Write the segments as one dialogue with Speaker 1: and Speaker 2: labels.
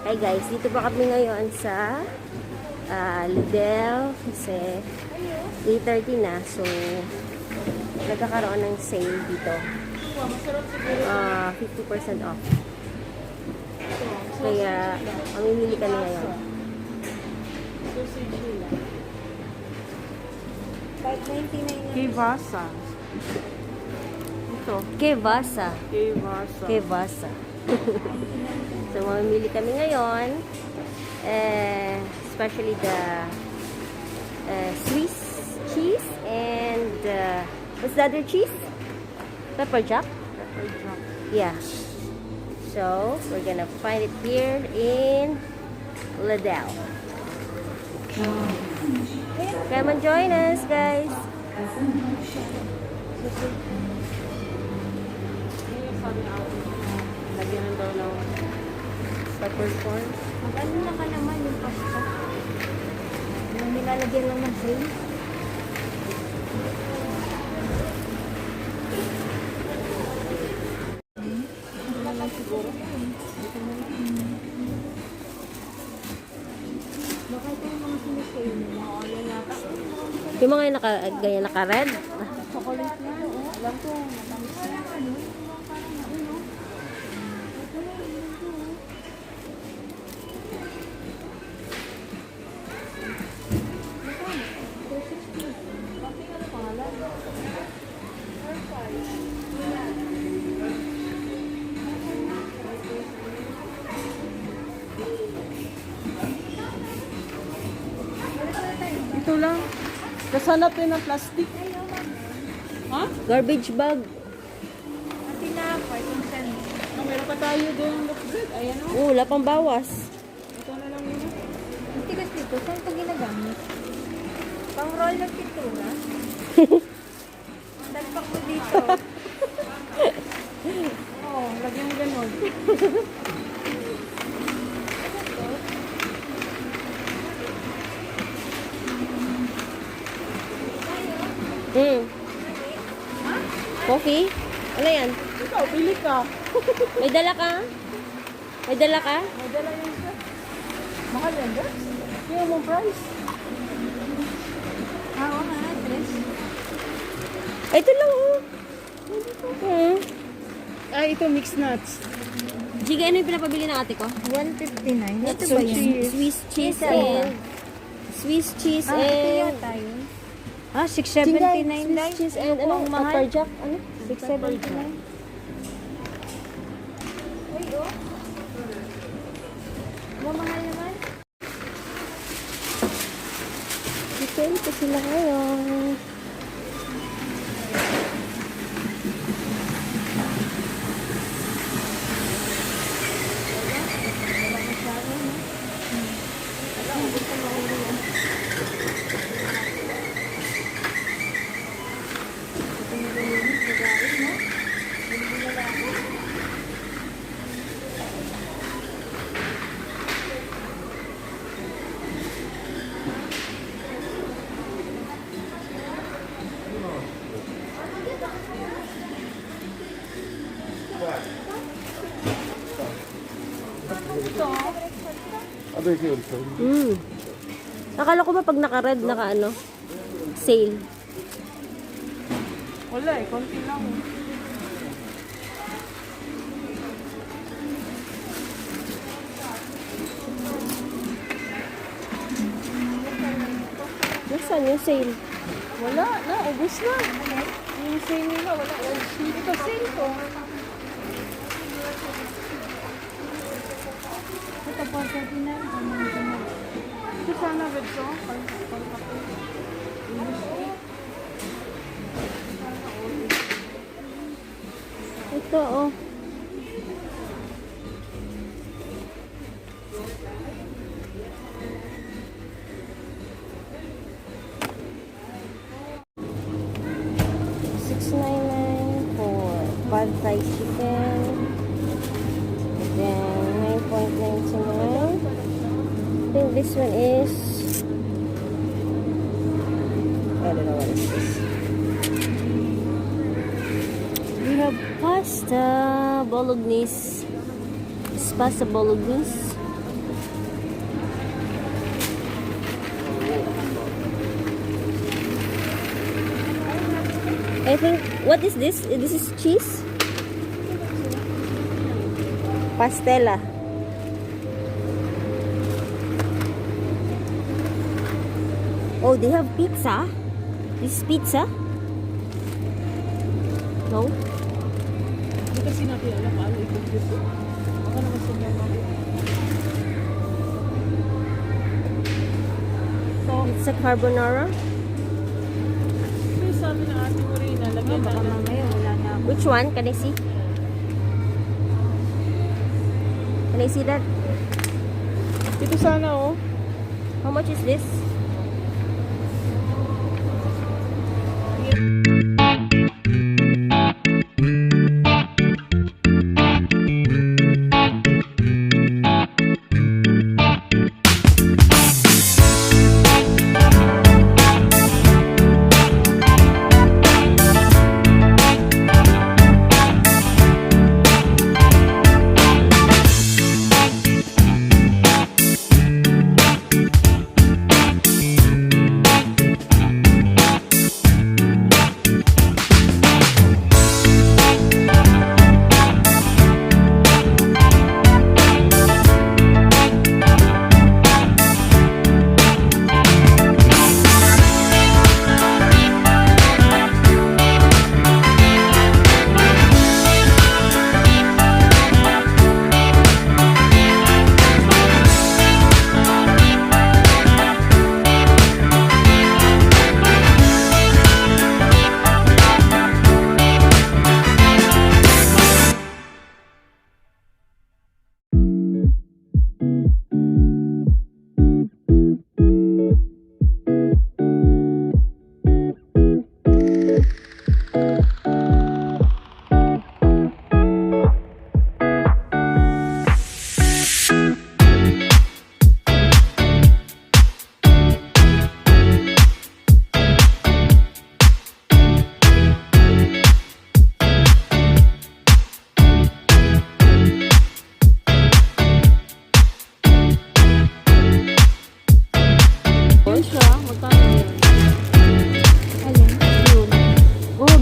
Speaker 1: Hi guys, dito pa kami ngayon sa Lidl kasi 8:30 na, so nagkakaroon ng sale dito. 50% off. Kaya mamimili kami ngayon.
Speaker 2: Kevasa. Ito.
Speaker 1: Kevasa.
Speaker 2: Kevasa.
Speaker 1: Kevasa. So mamimili kami ngayon. Especially the Swiss cheese and what's the other cheese? Pepper jack?
Speaker 2: Pepper jack.
Speaker 1: Yeah. So we're gonna find it here in Lidl. Come and join us, guys.
Speaker 2: Lagyan ng daw ng peppercorn.
Speaker 3: Mag-ano na ka naman yung pasta? Yung nilalagyan lang ng cream? Baka ito yung mga sinisale nila.
Speaker 1: Yung mga ganyan naka-red.
Speaker 3: Chocolate na, oh. Alam ko, matamis na.
Speaker 2: Ito lang. Kasanap din ng plastic. Ha?
Speaker 1: Garbage bag.
Speaker 3: Ati na, 5%.
Speaker 2: Oh, meron pa tayo doon ng look good. Ayan o.
Speaker 1: Wala pang bawas.
Speaker 2: Ito na lang yun.
Speaker 3: Ang tigas dito, saan ito ginagamit? Pang roll ng pintura? Dalpak mo dito.
Speaker 2: Oo, lagyan mo ganun.
Speaker 1: Coffee? Ano yan?
Speaker 2: Ikaw, pili ka.
Speaker 1: May dala ka? May dala ka?
Speaker 2: May dala yun siya. Mahal yan, guys. Yung mong price.
Speaker 3: Oo nga, tres.
Speaker 1: Ito lang oh.
Speaker 2: Ah, ito mixed nuts.
Speaker 1: Jiga, ano yung pinapabili ng ate ko?
Speaker 3: 159. Ito
Speaker 1: So,
Speaker 3: ba yan?
Speaker 1: Swiss cheese
Speaker 3: Isa ba?
Speaker 1: and Swiss cheese
Speaker 3: Ah, ito
Speaker 1: and
Speaker 3: yata yun.
Speaker 1: ah, 679 Swiss cheese and ano?
Speaker 3: ang mahal?
Speaker 1: Pepper jack? Ano? 679.
Speaker 3: Uy, oh. Mamahal naman.
Speaker 1: Chicken pa sila ngayon. Akala ko ba pag naka-red, naka-ano? Sale.
Speaker 2: Wala eh, konti lang.
Speaker 1: Nasaan yung sale?
Speaker 2: Wala na, ubos na. Yung sale nila, wala. Ito sale ko.
Speaker 3: Ito po, 39.
Speaker 2: Ito sana, Bedso.
Speaker 1: Ito oh. $6.99 for pad thai chicken. Then $9.99. I think this one is I don't know what is this. We have pasta bolognese. It's pasta bolognese. I think, what is this? This is cheese? Pastela. Oh, they have pizza? This is pizza? No?
Speaker 2: Hindi kasi natin alam ano itong dito. Baka naman sa mga
Speaker 1: It's a carbonara.
Speaker 2: May sabi na ate mo rin, nalagyan
Speaker 3: Baka
Speaker 2: na.
Speaker 3: mamaya wala na ako.
Speaker 1: Which one? Can I see? Can I see that?
Speaker 2: Ito sana oh.
Speaker 1: How much is this?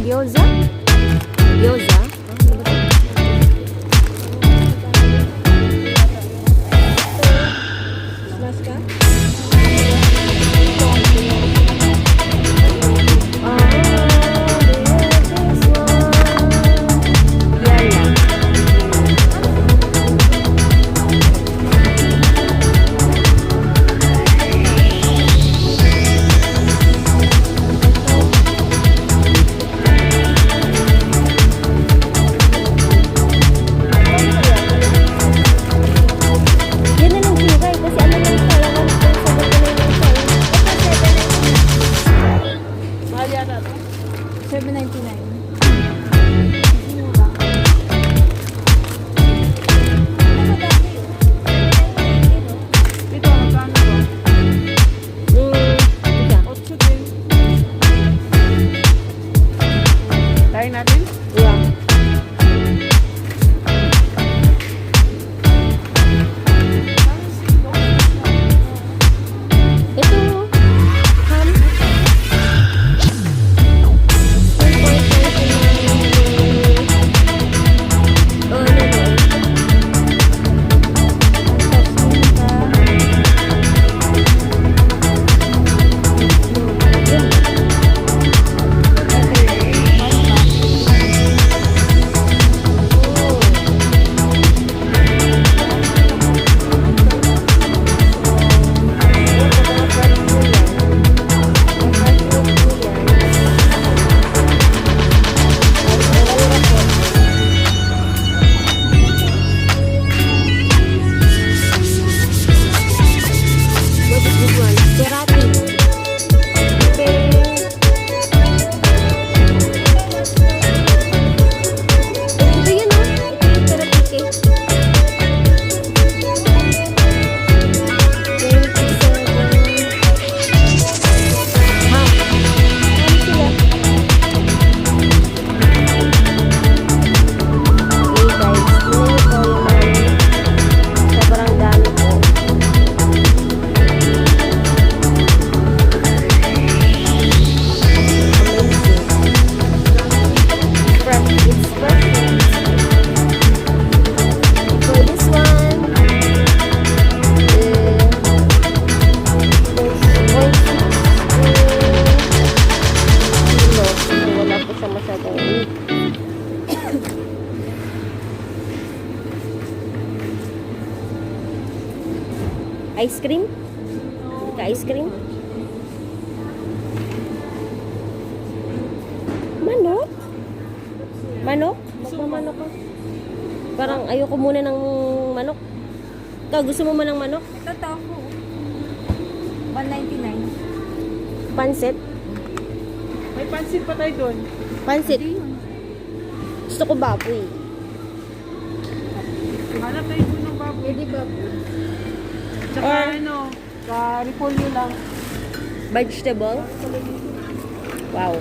Speaker 1: Gyoza? Gyoza?
Speaker 2: Smash ka?
Speaker 1: Yan na lang sinigay kasi ano lang kailangan Ice cream? Ka-ice cream? Manok? Manok? Magmamanok ka. Parang ayoko muna ng manok. Ikaw, gusto mo man ng manok?
Speaker 3: Ito tofu. 199.
Speaker 1: Pansit?
Speaker 2: May pansit pa tayo doon.
Speaker 1: Pansit? Gusto ko baboy.
Speaker 2: Hanap tayo doon ng baboy.
Speaker 3: Pwede ba?
Speaker 2: Tsaka ano, ka-repolyo lang.
Speaker 1: Vegetable? Wow.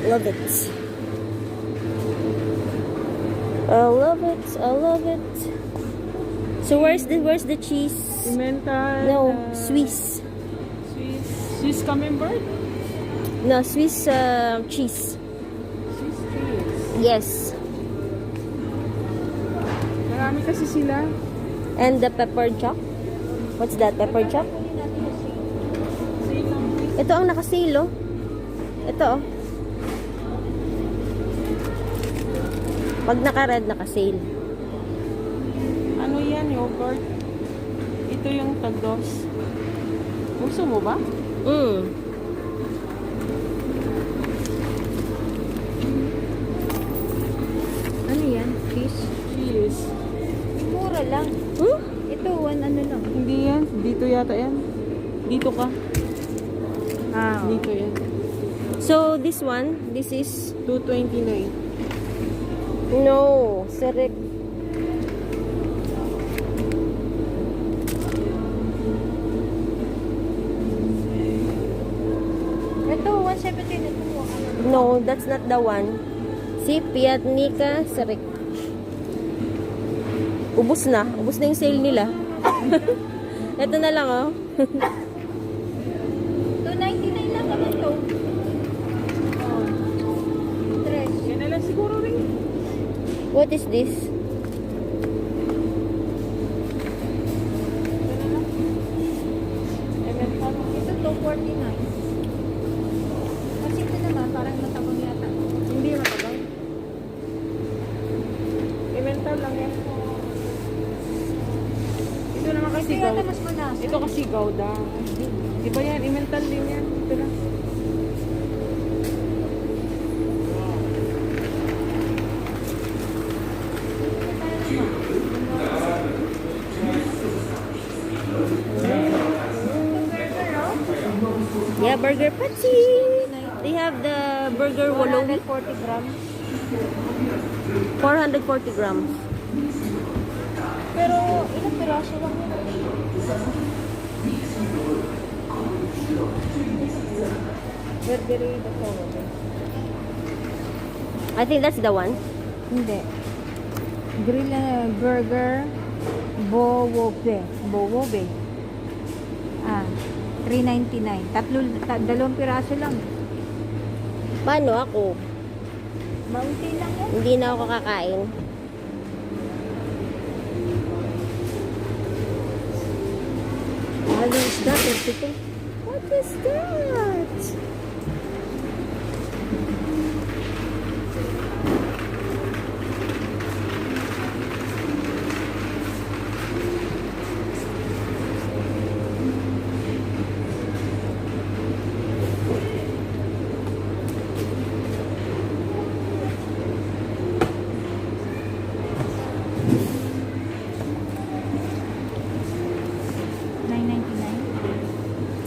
Speaker 1: Love it. I love it. I love it. So where's the cheese?
Speaker 2: Emmental.
Speaker 1: No, Swiss.
Speaker 2: Swiss camembert?
Speaker 1: No, Swiss cheese.
Speaker 2: Swiss cheese.
Speaker 1: Yes.
Speaker 2: Marami kasi sila.
Speaker 1: And the pepper chop. What's that? Pepper chop? Ito ang nakasale, oh. Ito, oh. Pag naka-red, naka-sale.
Speaker 2: Ano yan, yogurt? Ito yung tagos. Gusto mo ba?
Speaker 3: Ano yan? Fish?
Speaker 2: Cheese.
Speaker 3: Mura lang. Ito, ano lang.
Speaker 2: Hindi yan. Dito yata yan. Dito ka.
Speaker 3: Ah,
Speaker 2: Dito yan.
Speaker 1: So, this one, this is...
Speaker 2: $2.29.
Speaker 1: No, Serek.
Speaker 3: ito, 170 na ito.
Speaker 1: No, that's not the one. Si Piatnika Serek. Ubus na. Ubus na yung sale nila. Ito na lang, oh.
Speaker 3: 299 lang naman ito. Tres.
Speaker 2: Yan na lang siguro rin.
Speaker 1: What is this?
Speaker 3: Ito, 249. Kasi ito naman, parang matabang yata.
Speaker 2: Hindi matabang. Emmental lang yan. Ito naman kasi
Speaker 3: Ito yata mas manas.
Speaker 2: Ito kasi gouda. Di ba yan? Emmental din yan. Ito lang.
Speaker 1: Yeah, burger patty. They have the burger wolowi.
Speaker 3: 40 grams.
Speaker 1: 440 grams.
Speaker 3: Pero, ilang piraso lang yun? Burger ito po.
Speaker 1: I think that's the one.
Speaker 3: Hindi. Grill na burger. Bowobe. Bowobe. Ah, 399. Dalawang piraso lang.
Speaker 1: Paano ako?
Speaker 3: Maunti lang yan.
Speaker 1: Hindi na ako kakain.
Speaker 3: Ano is that? 32?
Speaker 1: What is that?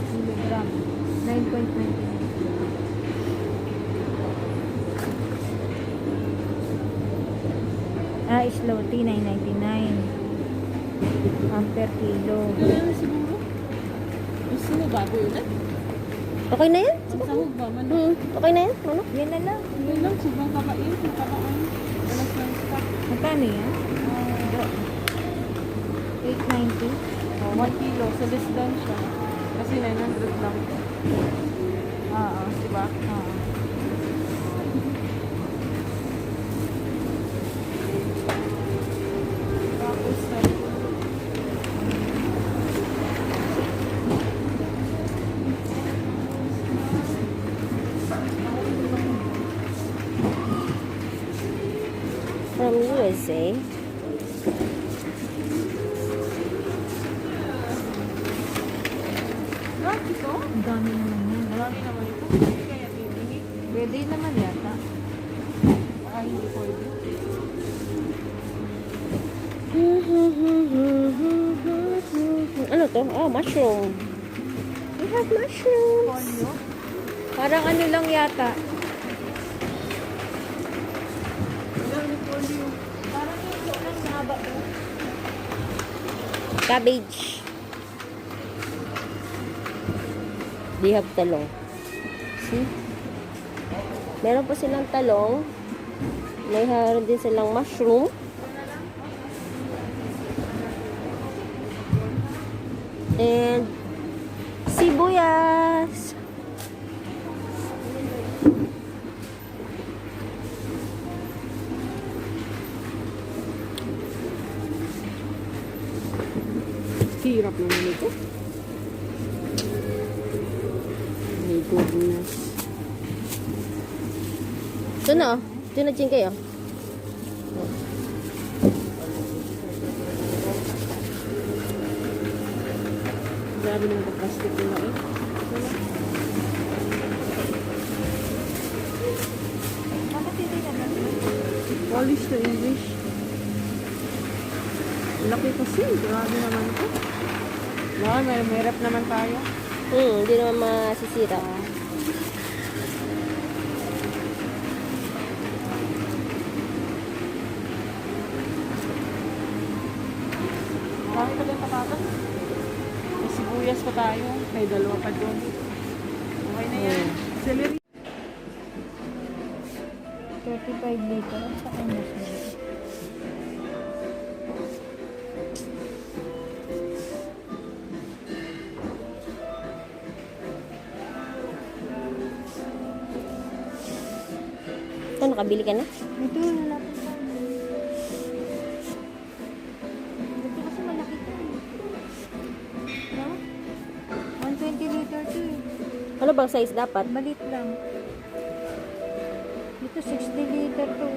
Speaker 3: Kilogram. 9.29. Ah, slow tea, 9.99. Per kilo.
Speaker 2: Yan na siguro. Gusto mo baboy ulit?
Speaker 1: Okay na yan?
Speaker 2: Ang sahog ba? Manok?
Speaker 1: Okay na yan? Ano?
Speaker 3: Yan na lang.
Speaker 2: Yun lang. Sobrang kabain. Kabain. Walang lang stock.
Speaker 3: Magkano yan? 890.
Speaker 2: 1 kilo. So less than siya. Kasi 900 lang.
Speaker 3: Oo.
Speaker 2: Diba?
Speaker 3: Oo.
Speaker 2: Tapos
Speaker 1: From USA.
Speaker 3: dami naman yan.
Speaker 2: Marami naman ito. Hindi kaya bibili.
Speaker 3: Pwede naman yata.
Speaker 2: Baka hindi pwede.
Speaker 1: Ano to? Oh, mushroom. We have mushrooms.
Speaker 3: Polyo.
Speaker 2: Parang ano lang yata. Ano po yun?
Speaker 3: Parang yung lang mahaba to.
Speaker 1: Cabbage. They have talong. See? Meron pa silang talong. May haron din silang mushroom. And sibuyas.
Speaker 2: Hirap naman ito. My goodness.
Speaker 1: Ito na oh. Ito na ching kayo.
Speaker 2: Grabe naman ito plastic nila eh.
Speaker 3: Bakit hindi naman?
Speaker 2: Polish to English. Laki kasi. Grabe naman ito. Baka may rep naman tayo.
Speaker 1: Hindi naman masisira.
Speaker 2: Marami pa din patatas. May sibuyas pa tayo. May dalawa pa doon. Okay na yan. Celery.
Speaker 3: 35 liter. Sa kanya siya.
Speaker 1: Ito, nakabili ka na?
Speaker 3: Ito, nalapit pa. Ito kasi malaki to. No? 120 liter to eh.
Speaker 1: Ano bang size dapat?
Speaker 3: Malit lang. Ito 60 liter to.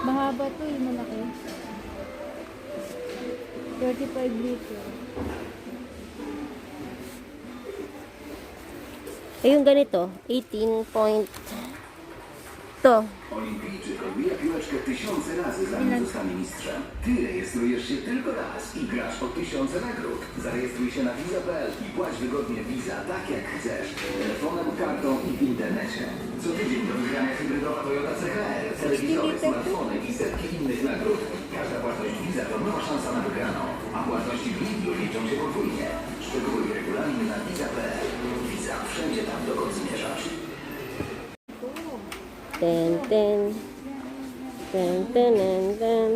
Speaker 3: Mahaba to eh, malaki. 35 liter.
Speaker 1: Eh, yung ganito, 18 point... To.
Speaker 4: Olimpijczyk odbija piłeczkę 1000 razy, zanim zostanie mistrzem. Ty rejestrujesz się tylko raz i grasz o 1000 nagród. Zarejestruj się na Visa.pl i płać wygodnie Visa tak jak chcesz. Telefonem, kartą i w internecie. Co tydzień do wygrania hybrydowa Toyota CHR, telewizory, smartfony i setki innych nagród. Każda płatność Visa to nowa szansa na wygraną, a płatności Blidu liczą się podwójnie. Szczegóły i regulamin na Visa.pl. Visa wszędzie tam, dokąd zmierzasz.
Speaker 1: Ten, ten. Ten, ten, ten, ten.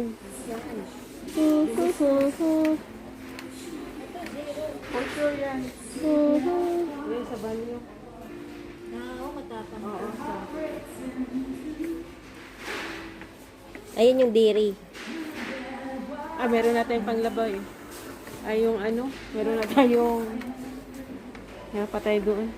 Speaker 2: Culture yan. Yan sa banyo.
Speaker 3: Oo, matapang.
Speaker 2: Oo.
Speaker 1: Ayan yung dairy.
Speaker 2: Meron na tayong panglaba eh. Ay, yung ano, meron na tayong... Meron pa tayo doon.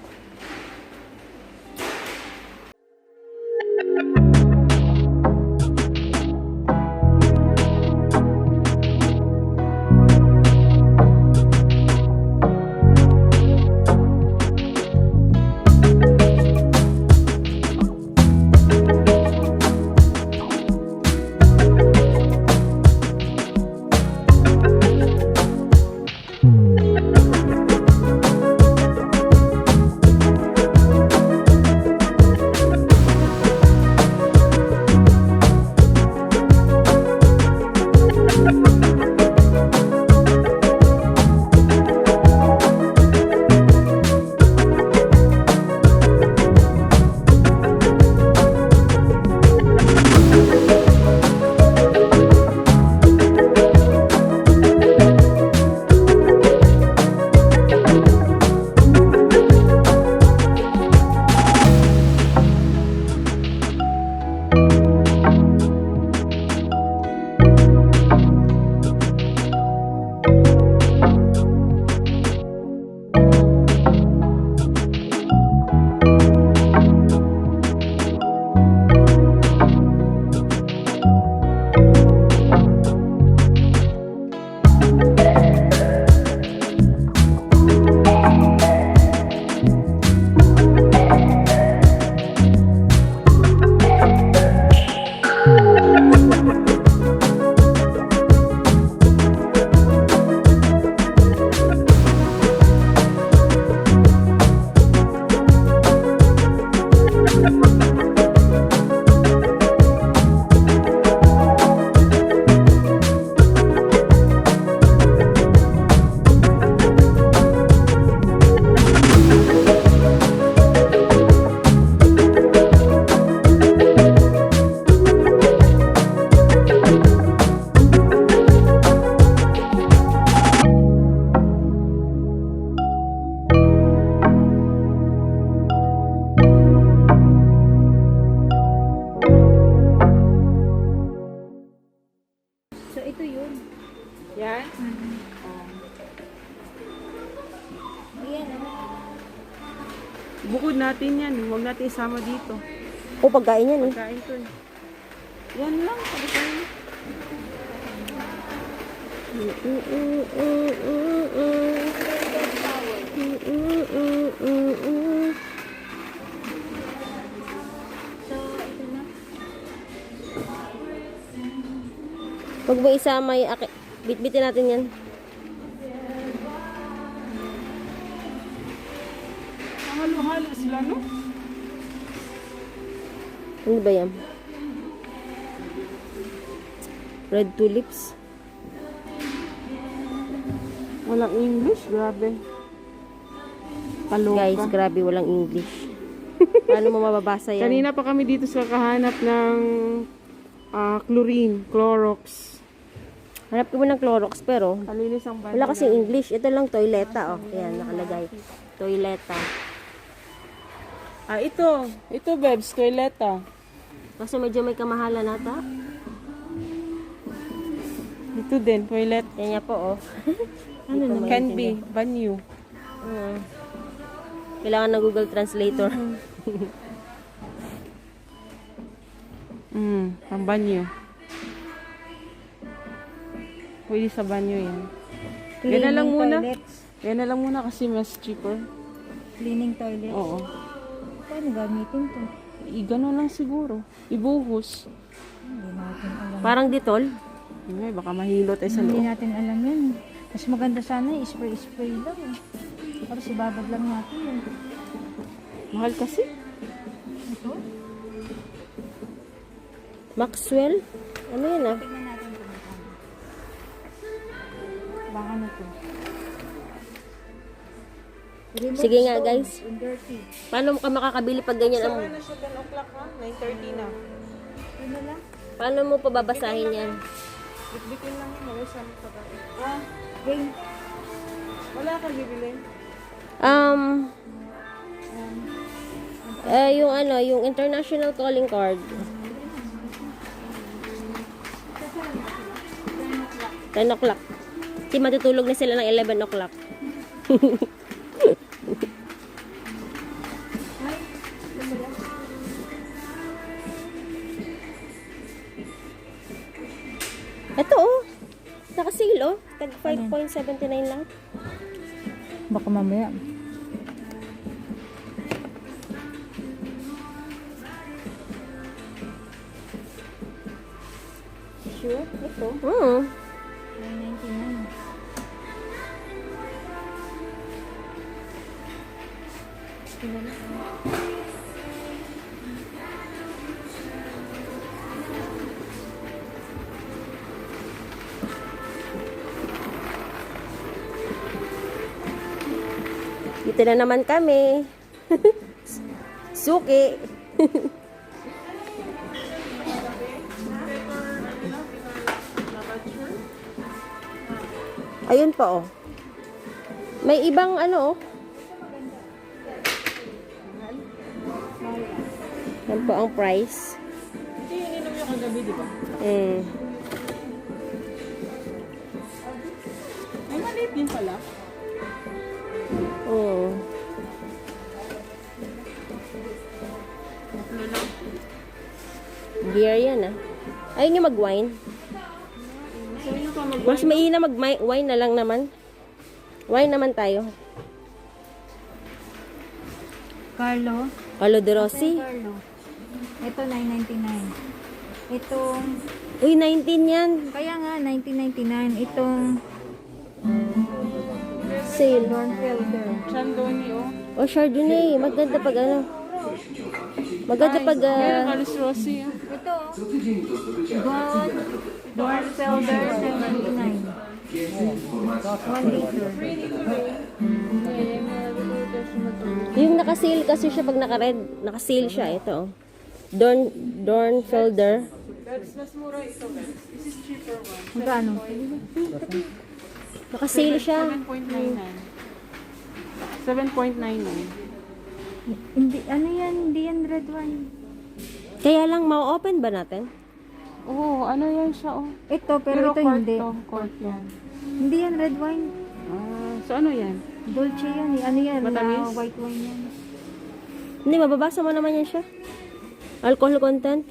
Speaker 2: natin yan. Huwag natin isama dito.
Speaker 1: O, pagkain yan eh.
Speaker 2: Kain to eh. Yan lang. Pagkain.
Speaker 3: ito na.
Speaker 1: Pag mo isama yung bitbitin natin yan.
Speaker 2: Halo-halo sila, no?
Speaker 1: Ano ba yan? Red tulips.
Speaker 2: Walang English. Grabe. Kaloka.
Speaker 1: Guys, grabe, walang English. Paano mo mababasa yan?
Speaker 2: Kanina pa kami dito sa kahanap ng chlorine, Clorox.
Speaker 1: Hanap ko ng Clorox, pero
Speaker 2: Kalinis ang banda.
Speaker 1: wala kasing English. Ito lang, toileta. Oh, ayan, nakalagay. Toileta.
Speaker 2: Ito. Ito, Bebs. Toileta.
Speaker 1: Kasi medyo may kamahalan nata.
Speaker 2: Ito din, toilet.
Speaker 1: Yan niya po, oh.
Speaker 2: Ano na? Can be. Banyo.
Speaker 1: Kailangan ng Google Translator.
Speaker 2: Ang banyo. Pwede sa banyo yan. Yan na lang muna.
Speaker 3: Toilets.
Speaker 2: Yan na lang muna kasi mas cheaper.
Speaker 3: Cleaning toilets.
Speaker 2: Oo.
Speaker 3: Paano gamitin to?
Speaker 2: Gano'n lang siguro. Ibuhos.
Speaker 3: Hindi natin alam.
Speaker 1: Parang Ditol.
Speaker 2: Ay, baka mahilo tayo sa
Speaker 3: Hindi
Speaker 2: loob.
Speaker 3: natin alam yan. Mas maganda sana spray-spray lang. Tapos ibabad lang natin yun.
Speaker 2: Mahal kasi.
Speaker 3: Ito?
Speaker 1: Maxwell. Ano yan ah?
Speaker 3: Tingnan natin kung ano. Baka na to. Remove
Speaker 1: Sige nga,
Speaker 3: stones
Speaker 1: guys.
Speaker 3: and dirty.
Speaker 1: Paano ka makakabili pag ganyan ang...
Speaker 2: na siya 10 o'clock ha? 9:30 na.
Speaker 3: Ano lang?
Speaker 1: Paano mo pababasahin yan?
Speaker 2: Bitbitin lang yun. Wala siyang pagkain.
Speaker 3: Game.
Speaker 2: Wala kang bibili.
Speaker 1: Yung ano, yung international calling card. 10 o'clock. Kasi matutulog na sila ng 11 o'clock. Ito oh. Nakasil oh. Tag 5.79 lang.
Speaker 3: Baka mamaya.
Speaker 2: Sure? Ito.
Speaker 3: 9.99.
Speaker 1: Dito na naman kami. Suki. Ayun pa oh. May ibang ano oh. Yan po ang price.
Speaker 2: Ito yung ininom yung kagabi, di ba? Ay, maliit din pala.
Speaker 1: Beer yan ah. Ayun yung mag-wine.
Speaker 2: So, yun pa mag-
Speaker 1: Mas maina mag-wine na lang naman. Wine naman tayo.
Speaker 3: Carlo.
Speaker 1: Carlo de Rossi.
Speaker 3: Carlo. Ito 9.99. Itong
Speaker 1: Uy, 19 yan.
Speaker 3: kaya nga 19.99. Itong
Speaker 1: Sale.
Speaker 3: Dornfelder.
Speaker 2: Chandoni, oh.
Speaker 1: O Chardonnay. Maganda pag ano. Maganda pag...
Speaker 2: Meron Carlos Rossi, oh.
Speaker 3: Ito
Speaker 4: Co tydzień do zdobycia
Speaker 3: Gold Dornfelder 7.99. 1 liter.
Speaker 1: Yung naka-sale kasi siya pag naka-red. Naka-sale siya. Ito oh. Dornfelder.
Speaker 2: Mas mura ito, guys. This is cheaper one.
Speaker 3: Magkano?
Speaker 1: Naka-sale siya.
Speaker 2: 7.99. 7.99.
Speaker 3: Hindi, ano yan? Hindi yan red wine.
Speaker 1: Kaya lang, ma-open ba natin?
Speaker 2: Oh, ano yan siya, oh.
Speaker 3: Ito, pero ito
Speaker 2: quart
Speaker 3: hindi.
Speaker 2: to, quart yan.
Speaker 3: Hindi yan red wine.
Speaker 2: So ano yan?
Speaker 3: Dolce yan eh. Ano yan?
Speaker 2: Matamis?
Speaker 3: White wine yan.
Speaker 1: Hindi, mababasa mo naman yan siya. Alcohol content.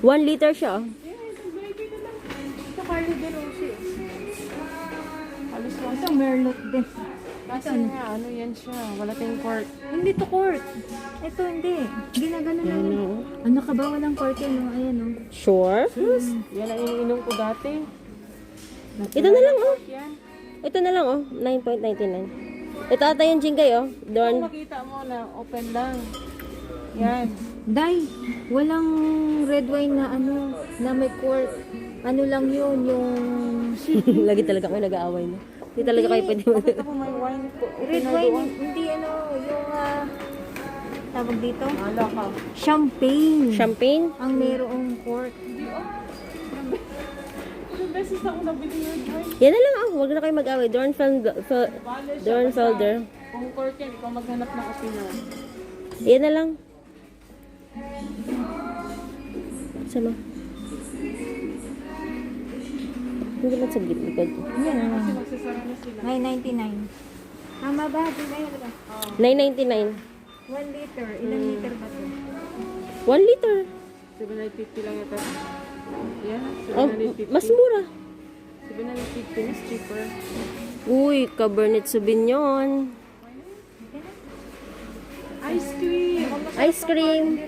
Speaker 1: 1 liter siya.
Speaker 2: Ito Carlo de Rossi. Alis lang.
Speaker 3: Ito, merlot din.
Speaker 2: Kasi nga, ano yan siya. Wala tayong cork.
Speaker 3: Hindi to court. Ito, hindi. Ginagano lang yun. Ano ka ba? Walang court yan, no? Ayan, no?
Speaker 1: Sure?
Speaker 2: Yan ang iniinom ko dati.
Speaker 1: Ito na lang, oh.
Speaker 2: Yan.
Speaker 1: Ito na lang, oh. 9.99. Ito ata yung jingay, oh.
Speaker 2: Kung
Speaker 1: Doon.
Speaker 2: makita mo na open lang. Yan.
Speaker 3: Day, walang red wine na ano, na may court. Ano lang yun, yung
Speaker 1: Lagi talaga kayo nag-aaway na. Hindi talaga kayo pwede
Speaker 2: Bakit ako may wine ko?
Speaker 3: red wine, hindi ano, yung tawag dito?
Speaker 2: Hala ka.
Speaker 3: Champagne.
Speaker 1: Champagne?
Speaker 3: Ang merong court.
Speaker 2: Ilang beses ako nabili yung wine.
Speaker 1: Yan na lang, oh. Huwag na kayo mag-aaway. Dornfelder.
Speaker 2: Kung cork yan, ikaw maghanap ng opinion.
Speaker 1: Yan na lang. Sama. Hindi man sa likod.
Speaker 3: Yan na lang.
Speaker 2: Kasi magsasara na sila.
Speaker 3: 9.99. Tama ba? Di ba yun?
Speaker 1: 9.99.
Speaker 3: 1 liter. Ilang liter ba ito?
Speaker 1: 1 liter.
Speaker 2: 750 lang ito. Yan,
Speaker 1: Oh,
Speaker 2: 750.
Speaker 1: mas mura.
Speaker 2: 750 is cheaper.
Speaker 1: Uy, Cabernet Sauvignon.
Speaker 2: Ice cream!
Speaker 1: Ice cream.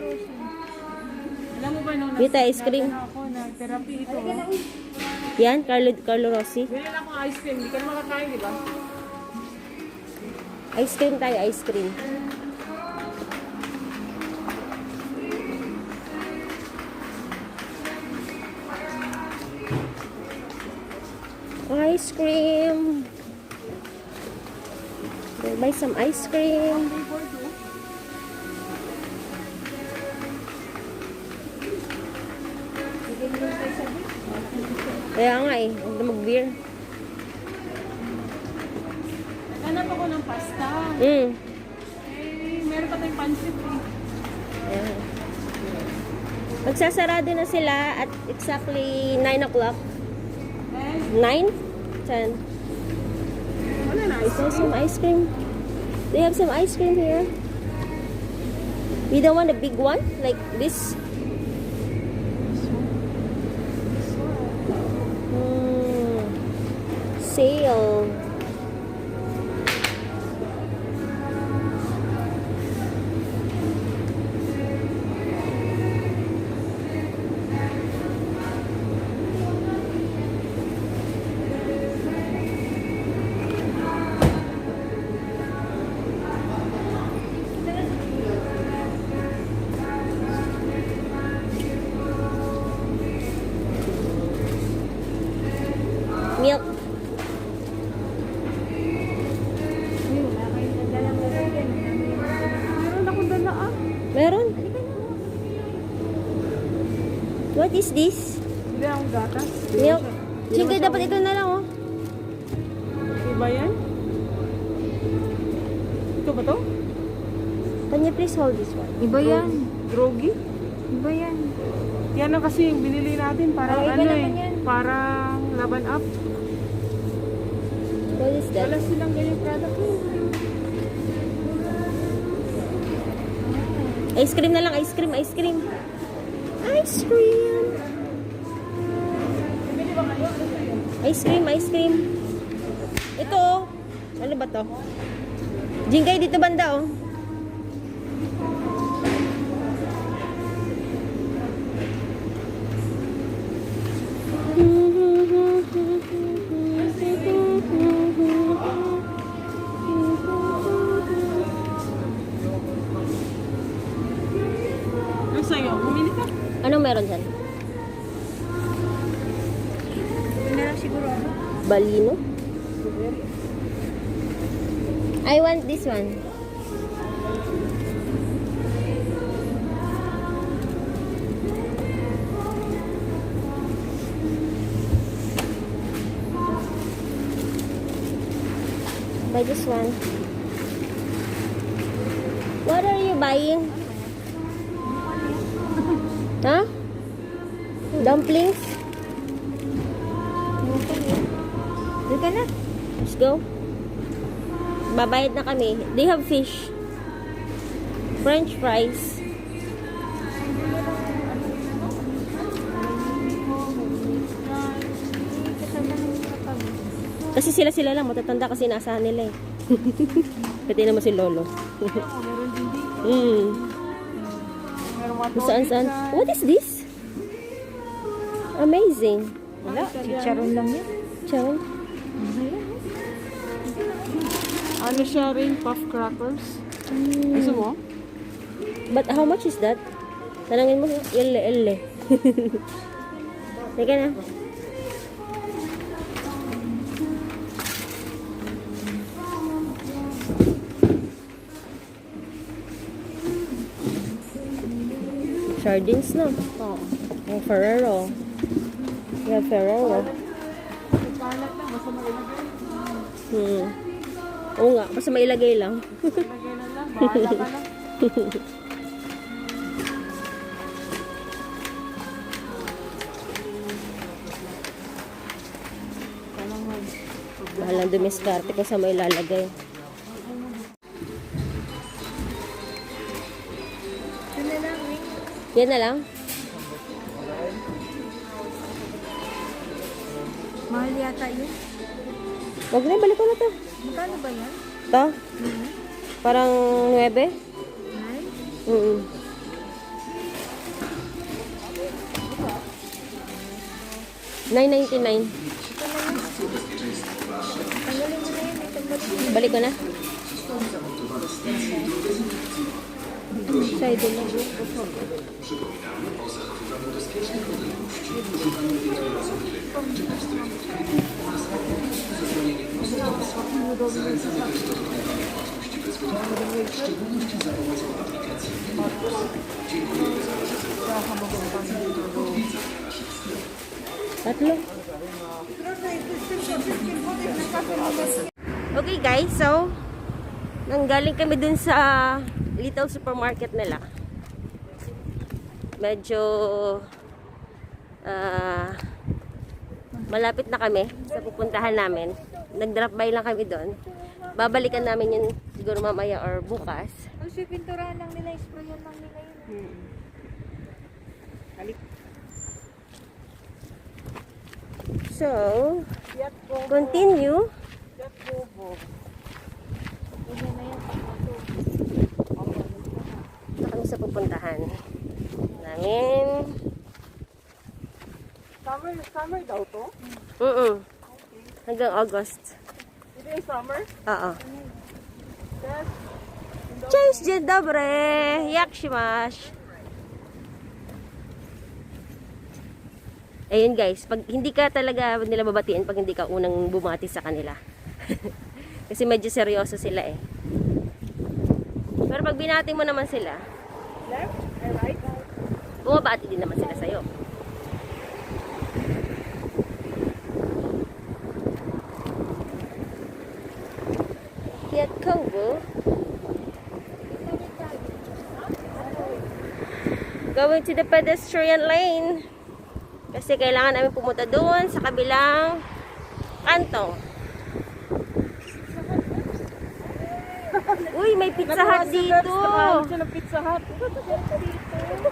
Speaker 2: Alam mo ba nung
Speaker 1: Dito, ice cream.
Speaker 2: ako, nag-therapy ito.
Speaker 1: Yan, Carlo Rossi.
Speaker 2: Bili lang akong ice cream. Hindi ka na makakain, di ba?
Speaker 1: Ice cream tayo, ice cream. Ice cream. We'll buy some ice cream. Kaya nga eh, huwag na mag-beer.
Speaker 2: Hanap ako ng pasta.
Speaker 1: Mm.
Speaker 2: Meron pa tayong pancit eh.
Speaker 1: Ayan. Magsasarado na sila at exactly 9 o'clock. 9? 10.
Speaker 2: Wala na
Speaker 1: Is there some ice cream? They have some ice cream here. We don't want a big one like this. Sale. Milk.
Speaker 2: Meron akong dala ah.
Speaker 1: Meron? What is this?
Speaker 2: Hindi akong gatas.
Speaker 1: Milk. Sige, dapat ito na lang, oh.
Speaker 2: Iba yan? Ito ba to?
Speaker 1: Can you please hold this one?
Speaker 3: Iba yan.
Speaker 2: Drogi?
Speaker 3: Iba yan.
Speaker 2: Yan na kasi yung binili natin. Parang
Speaker 3: Iba
Speaker 2: ano
Speaker 3: naman
Speaker 2: eh.
Speaker 3: yan.
Speaker 2: Parang laban up.
Speaker 1: What is that?
Speaker 2: Wala silang ganyan product eh.
Speaker 1: Ice cream na lang, ice cream, ice cream. Ice cream.
Speaker 2: Bili ba kayo? Ano yun?
Speaker 1: Ice cream, ice cream. Ito, oh. Ano ba to? Jingkay dito banda, oh.
Speaker 2: Ano sa'yo? Bumili ka?
Speaker 1: Anong meron dyan?
Speaker 3: Ito na lang siguro ako.
Speaker 1: Balino? I want this one. Buy this one. What are you buying? Huh? Dumplings?
Speaker 3: Doon ka na.
Speaker 1: Let's go. Babayad na kami. They have fish. French fries. Kasi sila lang, matatanda kasi naasahan nila eh. Pati naman si Lolo.
Speaker 2: Meron din dito. Meron mga
Speaker 1: Kung saan. What is this? Amazing.
Speaker 3: Wala, chicharon lang yan.
Speaker 1: Chow.
Speaker 2: Ano siya rin? Puff crackers. Gusto mo?
Speaker 1: But how much is that? Tanangin mo, elle. Teka na. Sardines na.
Speaker 2: Oo.
Speaker 1: Yung Ferrero. Yeah, Ferrero.
Speaker 2: Kalat lang. Basta mailagay.
Speaker 1: Oo nga, basta mailagay lang.
Speaker 2: Ilagay na lang. Bahala ka lang.
Speaker 1: Bahalang dumiskarte kung sa may ilalagay. Yan na lang.
Speaker 3: Mahal yata yun.
Speaker 1: Wag na, balik ko na to.
Speaker 3: Magkano ba yan?
Speaker 1: To? Parang 9?
Speaker 3: Nine?
Speaker 1: Mm. $9.99.
Speaker 3: Tanggalin mo na yan. May tanggalin.
Speaker 1: Balik ko na. Side lang. Tatlo. Okay guys, so nanggaling kami dun sa little supermarket nila. Medyo malapit na kami sa pupuntahan namin. Nag-drop by lang kami doon. Babalikan namin yun siguro mamaya or bukas.
Speaker 3: Ang pintura lang nila, sprayan lang nila yun.
Speaker 1: So, continue. Na kami sa pupuntahan namin.
Speaker 2: Summer daw to?
Speaker 1: Hanggang August.
Speaker 2: Ito yung summer?
Speaker 1: Oo.
Speaker 2: Yes.
Speaker 1: Cześć, dzień dobry. Jak się masz? Ayun guys, pag hindi ka talaga nila babatiin pag hindi ka unang bumati sa kanila. Kasi medyo seryoso sila eh. Pero pag binati mo naman sila,
Speaker 2: Left and right?
Speaker 1: bumabati din naman sila sa'yo. Fiat Kobo. Going to the pedestrian lane. Kasi kailangan namin pumunta doon sa kabilang kanto. Uy, may Pizza Hut dito.
Speaker 2: Siya ng Pizza Hut.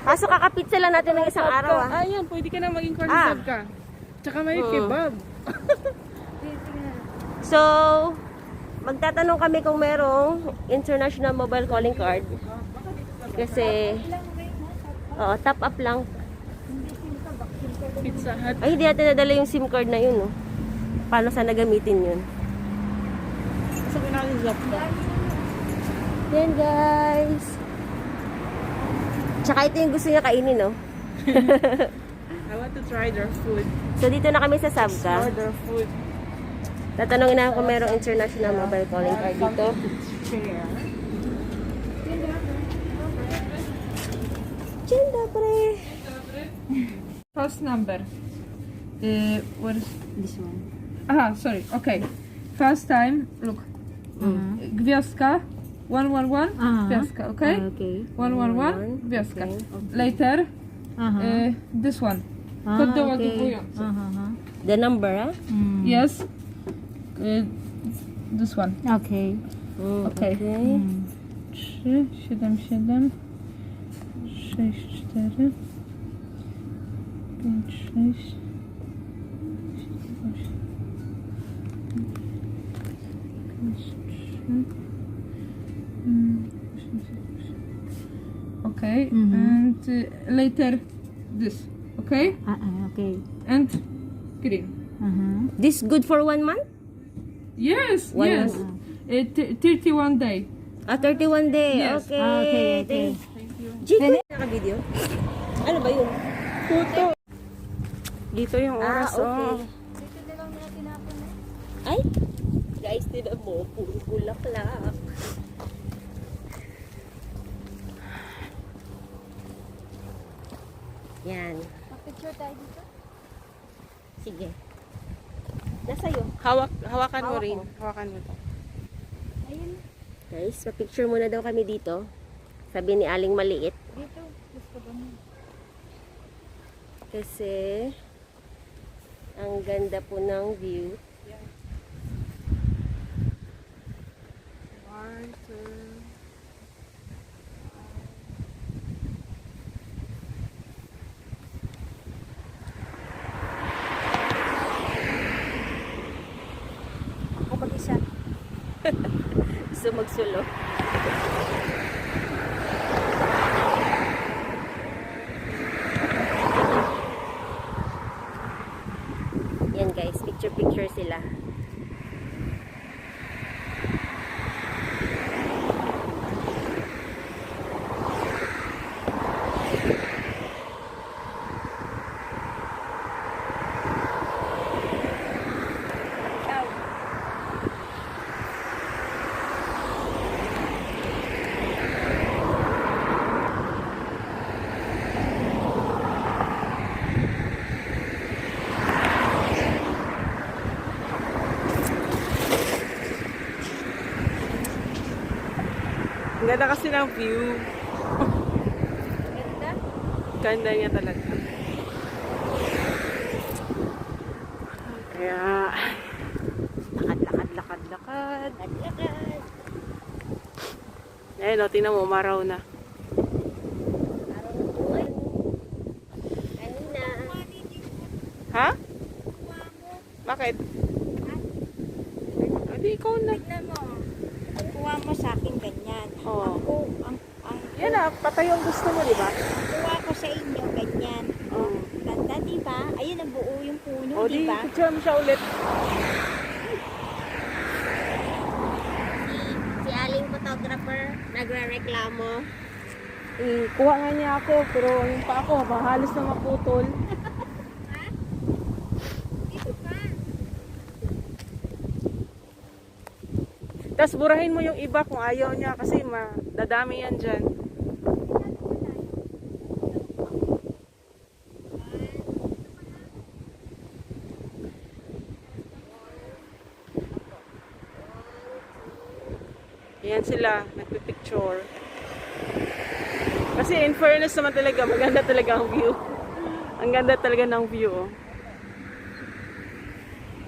Speaker 1: Kaso kakapizza lang natin ng isang araw ah.
Speaker 2: Ayan, pwede ka na maging corn sub ka. Tsaka may kebab.
Speaker 1: So, magtatanong kami kung merong international mobile calling card. Kasi, top up lang.
Speaker 2: Pizza Hut.
Speaker 1: Ay, hindi natin nadala yung SIM card na yun, no? Paano sana gamitin yun?
Speaker 2: Sa natin laptop.
Speaker 1: Yan, guys. Tsaka ito yung gusto niya kainin, no?
Speaker 2: I want to try their food.
Speaker 1: So, dito na kami sa Sabka.
Speaker 2: Try their food.
Speaker 1: Tatanungin na kung merong international mobile calling card dito.
Speaker 2: Chair.
Speaker 1: Dzień dobry.
Speaker 2: House number. What is
Speaker 3: This one.
Speaker 2: aha, sorry. Okay. First time, look. Gwiazdka 111 gwiazdka, okay?
Speaker 3: Okay.
Speaker 2: 111 gwiazdka.
Speaker 1: Okay.
Speaker 2: Later,
Speaker 3: Uh-huh.
Speaker 2: this one. Kod doładujący.
Speaker 1: The number, ah?
Speaker 2: Yes. This one.
Speaker 3: Okay.
Speaker 2: Okay.
Speaker 3: 3, 7, 7, 6, 4, 5, 6, 7, 8, 3. Okay, and later this, okay?
Speaker 2: Okay.
Speaker 3: And cream.
Speaker 1: This good for 1 month?
Speaker 3: Yes,
Speaker 1: One
Speaker 3: yes. 31 day.
Speaker 1: 31 day.
Speaker 3: Yes.
Speaker 1: Okay.
Speaker 2: Okay.
Speaker 3: Thank you.
Speaker 1: Chico, naka-video? Ano ba yun?
Speaker 3: Puto. Dito yung oras,
Speaker 1: okay.
Speaker 3: oh.
Speaker 1: Ay, guys, tinan mo, puro bulaklak. Yan.
Speaker 3: Picture tayo dito.
Speaker 1: Sige. Nasa'yo.
Speaker 2: Hawakan mo
Speaker 1: Hawak
Speaker 2: rin.
Speaker 1: mo.
Speaker 2: Hawakan mo to.
Speaker 3: Ayun,
Speaker 1: Guys, pa-picture muna daw kami dito. Sabi ni Aling Maliit.
Speaker 3: dito. Gusto ba mo?
Speaker 1: Kasi, ang ganda po ng view.
Speaker 2: One, two.
Speaker 3: Ako mag-isa.
Speaker 1: Gusto magsulo. Yan guys, picture sila.
Speaker 2: Ang ganda kasi ng view.
Speaker 1: Ganda?
Speaker 2: Ganda niya talaga. Kaya, lakad.
Speaker 1: Lakad.
Speaker 2: Ayun, o, tingnan mo, umaraw na.
Speaker 1: Araw ng buwan. Kanina.
Speaker 2: Ha? Bakit? Hindi, ikaw na.
Speaker 3: Tignan mo. Kuha mo sa akin ganyan.
Speaker 2: Oo.
Speaker 3: Ang
Speaker 2: Yan na, patay yung gusto mo, di ba?
Speaker 3: kuha ko sa inyo ganyan.
Speaker 2: Oo.
Speaker 3: Ganda, di ba? Ayun ang buo yung puno,
Speaker 2: O,
Speaker 3: di
Speaker 2: di,
Speaker 3: ba?
Speaker 2: picture mo siya ulit.
Speaker 1: Si Aling photographer, nagre-reklamo.
Speaker 2: Kuha nga niya ako, pero yung pa ako, halos na maputol. Tapos burahin mo yung iba kung ayaw niya kasi dadami yan dyan. Ayan sila, nagpipicture. Kasi in fairness naman talaga, maganda talaga ang view. Ang ganda talaga ng view. Oh.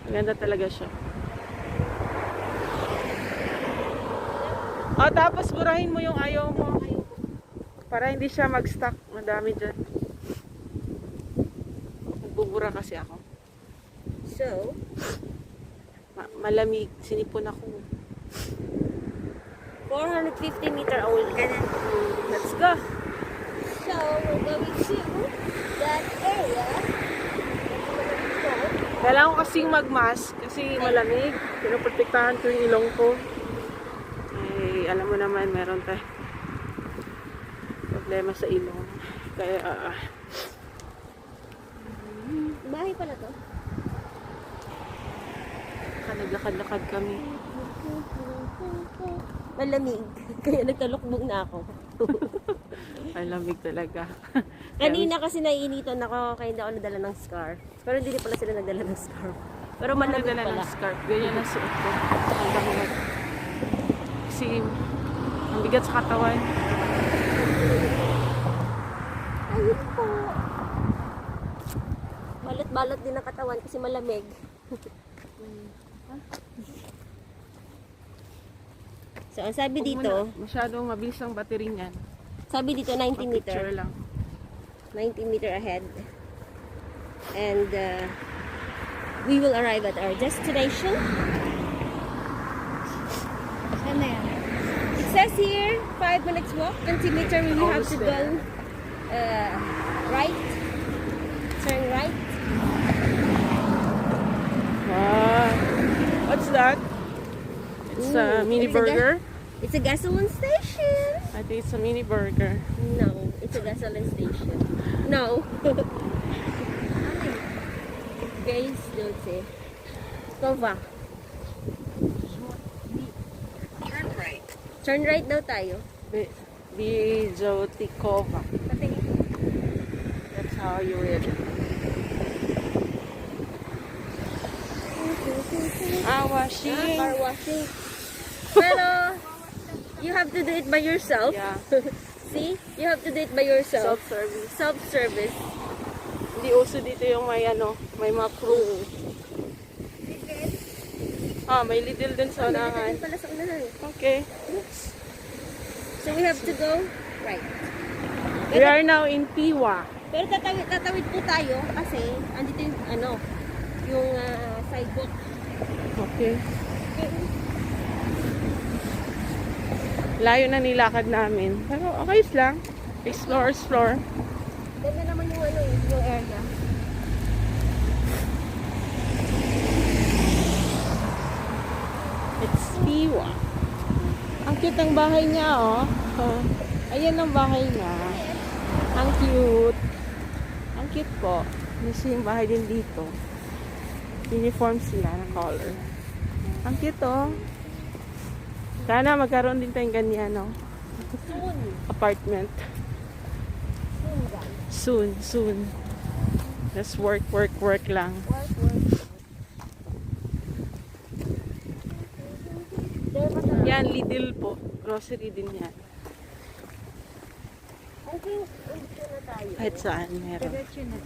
Speaker 2: Maganda talaga siya. O, tapos burahin mo yung ayaw mo. Para hindi siya mag-stuck. Madami dyan. Nagbubura kasi ako.
Speaker 1: So,
Speaker 2: Malamig. Sinipon ako.
Speaker 1: 450 meter old. Ganun.
Speaker 2: Let's go.
Speaker 1: So, we're going to that area.
Speaker 2: Kailangan ko kasing mag-mask kasi malamig. Pinoprotektahan ko yung ilong ko. Eh, alam mo naman, meron tayo problema sa ilong. Kaya,
Speaker 1: Bahay pala to.
Speaker 2: naglakad-lakad kami.
Speaker 1: Malamig. Kaya nagtalukbong na ako.
Speaker 2: Malamig talaga.
Speaker 1: Kanina kasi naiinitan ako, kaya hindi ako nadala ng scarf. Pero hindi pala sila nagdala ng scarf. Pero malamig
Speaker 2: Nagdala
Speaker 1: pala.
Speaker 2: ng scarf. Ganyan ang suot ko. Ang bangat. Kasi, ang bigat sa katawan.
Speaker 1: Ayun po. Balot-balot din ang katawan kasi malamig. So, ang sabi
Speaker 2: Huwag mo
Speaker 1: dito,
Speaker 2: na. Masyadong mabilis ang battery niyan.
Speaker 1: sabi dito 90 meter.
Speaker 2: Picture lang.
Speaker 1: 90 meter ahead. And we will arrive at our destination.
Speaker 3: Saan na yan?
Speaker 1: It says here, 5 minutes walk. 20 meter, we will have
Speaker 2: Almost
Speaker 1: to
Speaker 2: there.
Speaker 1: go right. Turn right.
Speaker 2: What's that? It's a
Speaker 1: Ooh,
Speaker 2: mini
Speaker 1: it's
Speaker 2: burger.
Speaker 1: It's a gasoline station.
Speaker 2: I think it's a mini burger.
Speaker 1: No, it's a gasoline station. No. Guys, don't say. Kova.
Speaker 4: Turn right.
Speaker 1: Turn right daw tayo.
Speaker 2: Bijotikova. That's how you read it. Washing.
Speaker 1: Car washing. Pero, you have to do it by yourself.
Speaker 2: Yeah.
Speaker 1: See? You have to do it by yourself.
Speaker 2: Self-service.
Speaker 1: Self-service.
Speaker 2: Hindi uso dito yung may may mga crew. May Lidl din sa unahan.
Speaker 1: Pala sa unahan.
Speaker 2: Okay.
Speaker 1: So, we have to go right.
Speaker 2: We are now in Piwa.
Speaker 1: Pero tatawid po tayo kasi andito yung yung sidewalk.
Speaker 2: Okay. Layo na nilakad namin. Pero okay lang. Explore.
Speaker 1: Ganda naman yung yung area.
Speaker 2: It's Piwa. Ang cute ng bahay niya, oh. Ayan ang bahay niya. Ang cute. Ang cute po. Kasi yung bahay din dito. Uniform sila ng color. Ang cute, oh. Sana magkaroon din tayong ganyan, no?
Speaker 1: Soon.
Speaker 2: Apartment.
Speaker 1: Soon, guys.
Speaker 2: Soon. Just work lang.
Speaker 1: Work. There pa sa...
Speaker 2: Yan, Lidl po. Grocery din yan.
Speaker 1: I think, dito na tayo.
Speaker 2: Kahit saan meron.
Speaker 3: Diretso na.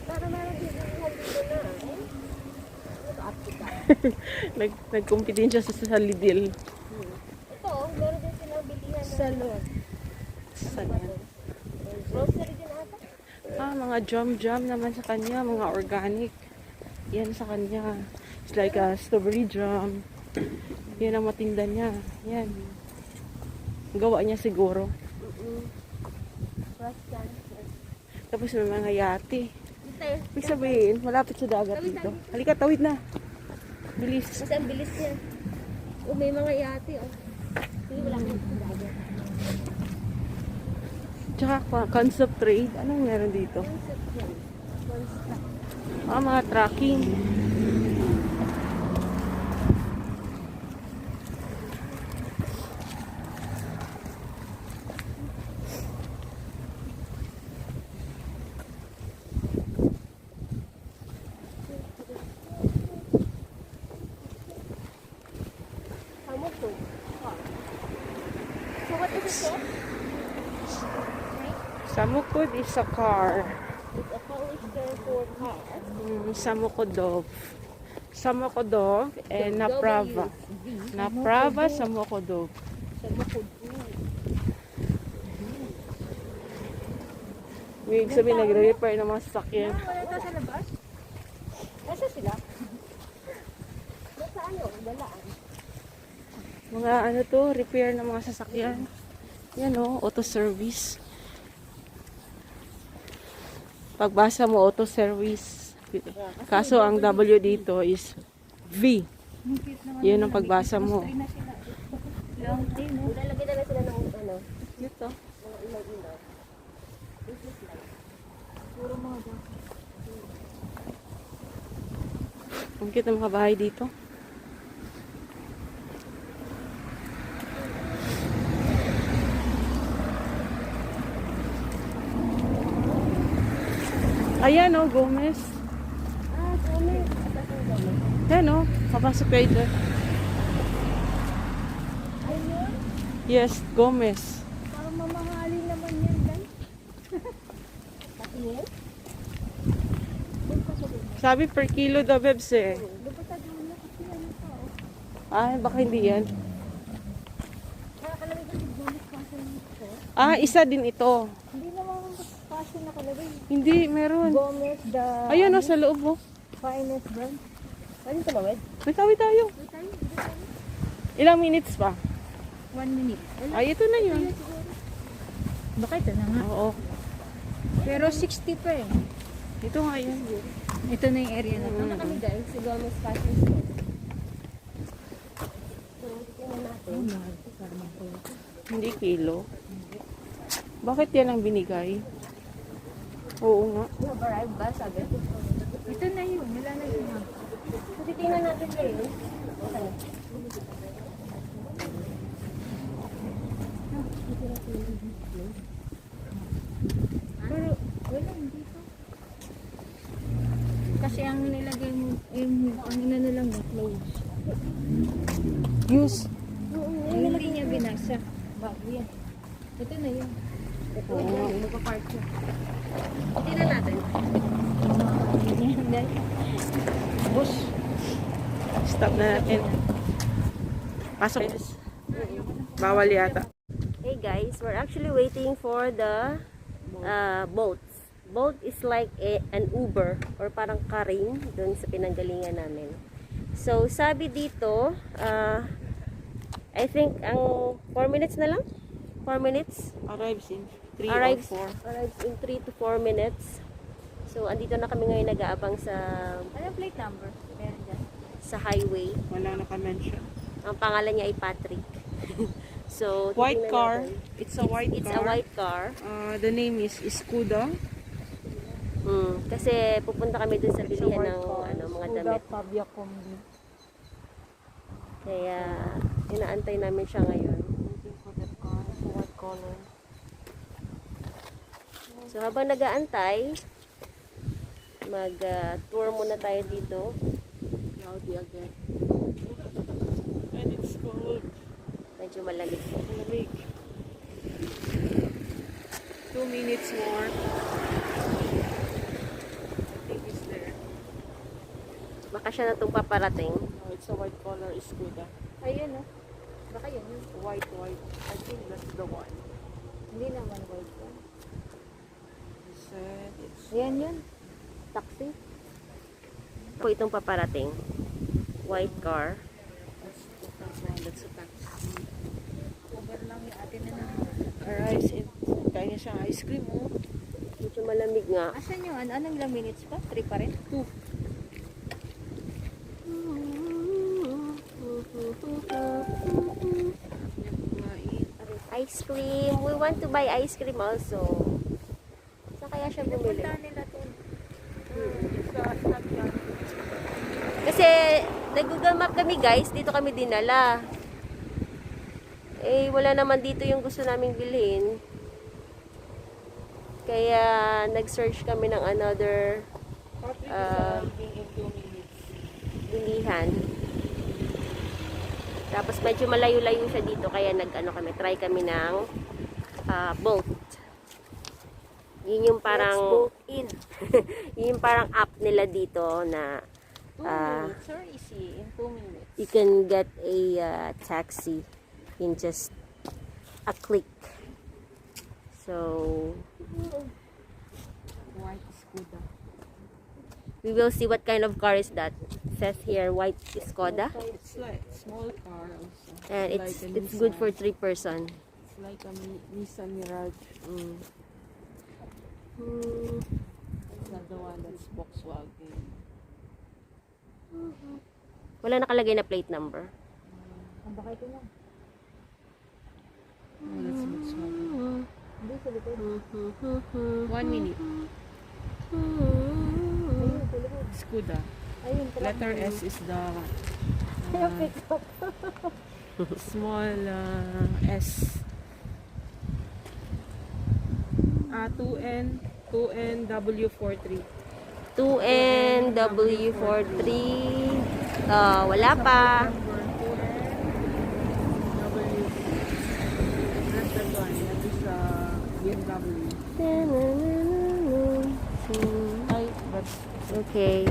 Speaker 1: Pero meron dito na.
Speaker 2: Nag-compete siya sa Lidl.
Speaker 1: Ito, meron din silang bilihan.
Speaker 3: Salon.
Speaker 2: Saan yan?
Speaker 1: Grocery din ata.
Speaker 2: Mga jam naman sa kanya. Mga organic. Yan sa kanya. It's like a strawberry jam. Yan ang matinda niya. Yan. Gawa niya siguro.
Speaker 1: Breast cancer.
Speaker 2: Tapos may mga yate.
Speaker 1: Dito.
Speaker 2: Ibig sabihin, malapit sa dagat dito. Halika, tawid na. Bilis.
Speaker 1: Kasi ang bilis niya. May mga yate. Sige, wala nang dagat.
Speaker 2: Tsaka concept trade. Anong meron dito?
Speaker 1: Concept yan. Construct.
Speaker 2: Mga tracking.
Speaker 1: So what is it called?
Speaker 2: Samukod is a car.
Speaker 1: It's a Polish term for car.
Speaker 2: Samokodov. Samokodov and Naprava. Naprava, Samokodov. Ibig sabihin, nagre-repair ng mga sasakyan.
Speaker 3: Wala ito sa labas?
Speaker 1: Nasa sila? Nasa dalaan.
Speaker 2: Mga repair ng mga sasakyan. Yan auto service. Pagbasa mo, auto service. Kaso ang W dito is V. Yun ang pagbasa mo.
Speaker 3: Long day, no?
Speaker 1: Lalagyan na lang sila ng
Speaker 2: Dito.
Speaker 1: mga ilaw-ilaw. Business light.
Speaker 3: Puro mga dyan.
Speaker 2: Ang cute ng mga bahay dito. Ayan Gomez.
Speaker 1: Gomez.
Speaker 2: Ayan papasok kayo dyan.
Speaker 1: Ayun.
Speaker 2: Yes, Gomez.
Speaker 1: Parang mamahalin naman yan, Dan. Patingin?
Speaker 2: Sabi per kilo daw, Bebs eh.
Speaker 1: Doon pa sa dulo kasi ano pa,
Speaker 2: Baka hindi yan. Ah, isa din ito.
Speaker 3: Hindi naman kasi nakalagay.
Speaker 2: Hindi, meron.
Speaker 3: Gomez, the
Speaker 2: Ayun o, sa loob mo.
Speaker 3: finest brand.
Speaker 1: Ano ito, Mawed?
Speaker 2: May tawi tayo. Ilang minutes pa?
Speaker 3: 1 minute.
Speaker 2: Ay, ito na yun.
Speaker 3: Baka ito na nga.
Speaker 2: Oo.
Speaker 3: Pero 60 pa eh.
Speaker 2: Ito nga yun.
Speaker 3: Ito na yung area na to.
Speaker 1: Ano kami guys? Si Gomez Fashion Store. So, tingnan natin.
Speaker 2: Hindi kilo. Bakit yan ang binigay? Oo nga.
Speaker 1: You have arrived ba? Sabi.
Speaker 3: Ito na yun. Nilalagay na.
Speaker 1: So, titingnan natin kayo. Okay.
Speaker 3: Pero wala, hindi pa. Kasi ang nilagay mo, ang inano lang na close.
Speaker 2: Use.
Speaker 3: Hindi niya binasa. Bago yan. Ito na yun.
Speaker 2: Oo.
Speaker 3: Magpa-park siya.
Speaker 1: Titingnan natin.
Speaker 2: Bus. Stop na natin. Pasok. Bawal yata.
Speaker 1: Hey guys, we're actually waiting for the boats. Boat is like an Uber or parang karing doon sa pinanggalingan namin. So, sabi dito, I think ang 4 minutes na lang? 4 minutes?
Speaker 2: Arrives in 3
Speaker 1: Arrives,
Speaker 2: or 4.
Speaker 1: arrives in 3 to 4 minutes. So, andito na kami ngayon nag-aabang sa
Speaker 3: Ano plate number? Meron dyan.
Speaker 1: sa highway.
Speaker 2: Wala naka-mention.
Speaker 1: Ang pangalan niya ay Patrick. So,
Speaker 2: White
Speaker 1: titingnan
Speaker 2: car.
Speaker 1: natin.
Speaker 2: It's a white
Speaker 1: It's
Speaker 2: car.
Speaker 1: a white car.
Speaker 2: The name is Iskuda.
Speaker 1: Kasi pupunta kami dun sa
Speaker 2: It's a
Speaker 1: bilihan
Speaker 2: white
Speaker 1: ng
Speaker 2: car.
Speaker 1: mga damit.
Speaker 3: Pabia Combi.
Speaker 1: Kaya inaantay namin siya ngayon.
Speaker 2: Waiting for that car. It's a white color.
Speaker 1: So habang nag-aantay, mag-tour muna tayo dito.
Speaker 2: Cloudy again. And it's cold.
Speaker 1: Medyo malamig po.
Speaker 2: Malamig. 2 minutes more. I think it's there.
Speaker 1: Baka siya na itong paparating.
Speaker 2: No, it's a white color Iskuda.
Speaker 3: Ayun oh. Baka yun yun.
Speaker 2: White. I think that's the one.
Speaker 3: Hindi naman white ko.
Speaker 2: He said it's
Speaker 3: Ayan yun. Taxi.
Speaker 1: Po itong paparating. White car.
Speaker 2: that's the first one. That's a taxi.
Speaker 3: Uber lang yung atin na na.
Speaker 2: Arrives in. Kaya niya siyang ice cream, oh.
Speaker 1: Medyo malamig nga.
Speaker 3: Asan yung ano? Anong ilang minutes pa? 3 pa rin?
Speaker 2: 2.
Speaker 1: Ice cream. We want to buy ice cream also. Saan kaya siya bumili?
Speaker 3: Punta nila to.
Speaker 1: Kasi nag-Google Map kami guys. Dito kami dinala. Eh, wala naman dito yung gusto naming bilhin. Kaya nag-search kami ng another
Speaker 2: In 2 minutes.
Speaker 1: bilihan. Tapos medyo malayo-layo siya dito kaya try kami ng boat. Yun yung parang
Speaker 3: in.
Speaker 1: yun yung parang app nila dito na
Speaker 3: 2 minutes. Or easy. In 2 minutes.
Speaker 1: you can get a taxi in just a click. So
Speaker 2: White Iskuda.
Speaker 1: we will see what kind of car is that. It says here white Skoda,
Speaker 2: It's like small car also.
Speaker 1: and
Speaker 2: Like a
Speaker 1: it's good
Speaker 2: Nissan.
Speaker 1: for 3 person.
Speaker 2: It's like a Nissan Mirage. It's not the one that's Volkswagen.
Speaker 1: Wala nakalagay na plate number.
Speaker 3: Ang baka ito lang.
Speaker 2: No, that's Volkswagen.
Speaker 3: Hindi sa likod.
Speaker 2: 1 minute.
Speaker 3: Ayun, sa likod.
Speaker 2: Skoda.
Speaker 3: Ayun, pala.
Speaker 2: Letter S is the small S. 2NW43.
Speaker 1: 2NW43. Wala pa.
Speaker 2: Number 2NW. That's the one. That is BMW. Ay, but
Speaker 1: Okay.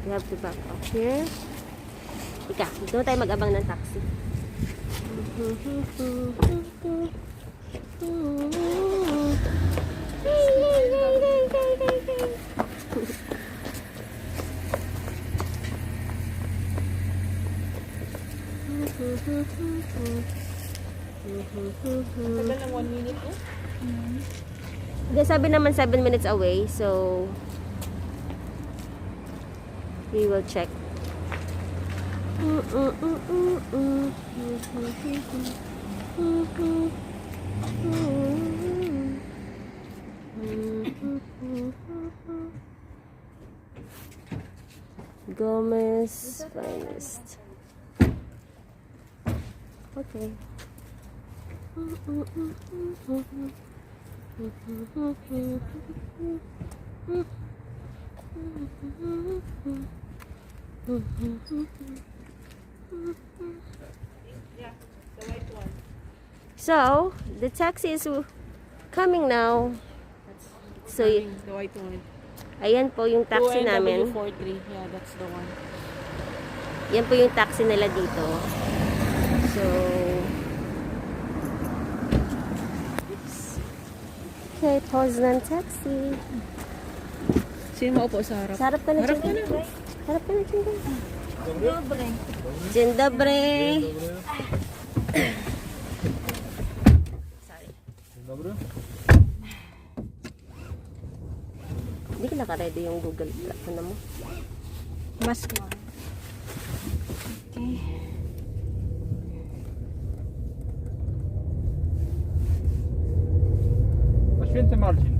Speaker 1: We have to back up here. Ika, dito na tayo mag-abang ng taxi.
Speaker 2: Tagal ng 1 minute eh.
Speaker 1: Hindi, sabi naman 7 minutes away, so we will check. Gomez Finest. Okay.
Speaker 2: Yeah, the white one.
Speaker 1: So, the taxi is coming now. So,
Speaker 2: The white one.
Speaker 1: ayan po yung taxi namin.
Speaker 2: W43. Yeah, that's the one.
Speaker 1: Yan po yung taxi nila dito. So, oops. Okay, pause ng taxi.
Speaker 2: Sino maupo sa harap?
Speaker 1: Sarap ka na,
Speaker 2: Harap
Speaker 1: Chinga.
Speaker 2: ka na.
Speaker 1: Harap ka na, Chinga.
Speaker 3: Dobre.
Speaker 1: Dzień dobry.
Speaker 5: Dobry?
Speaker 1: Hindi ka naka-ready yung Google ano mo.
Speaker 3: Mask mo. Okay.
Speaker 5: A święty Marcin.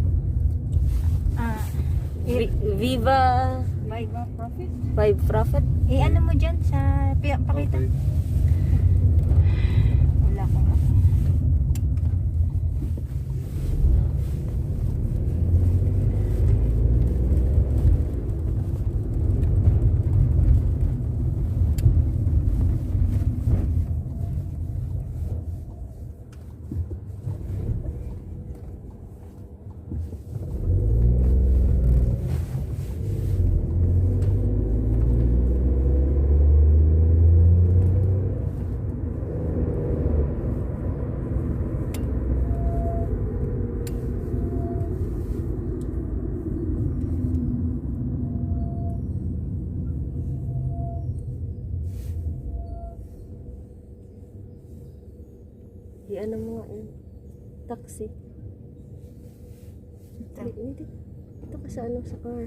Speaker 1: Viva
Speaker 3: Viva Profit?
Speaker 1: Five Prophet.
Speaker 3: Ano mo dyan sa pakita?
Speaker 5: Okay.
Speaker 3: Wala akong ako.
Speaker 1: Di ano mo nga yun. Taxi. Hindi. Ito ka sa ano, sa car.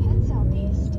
Speaker 6: Head southeast.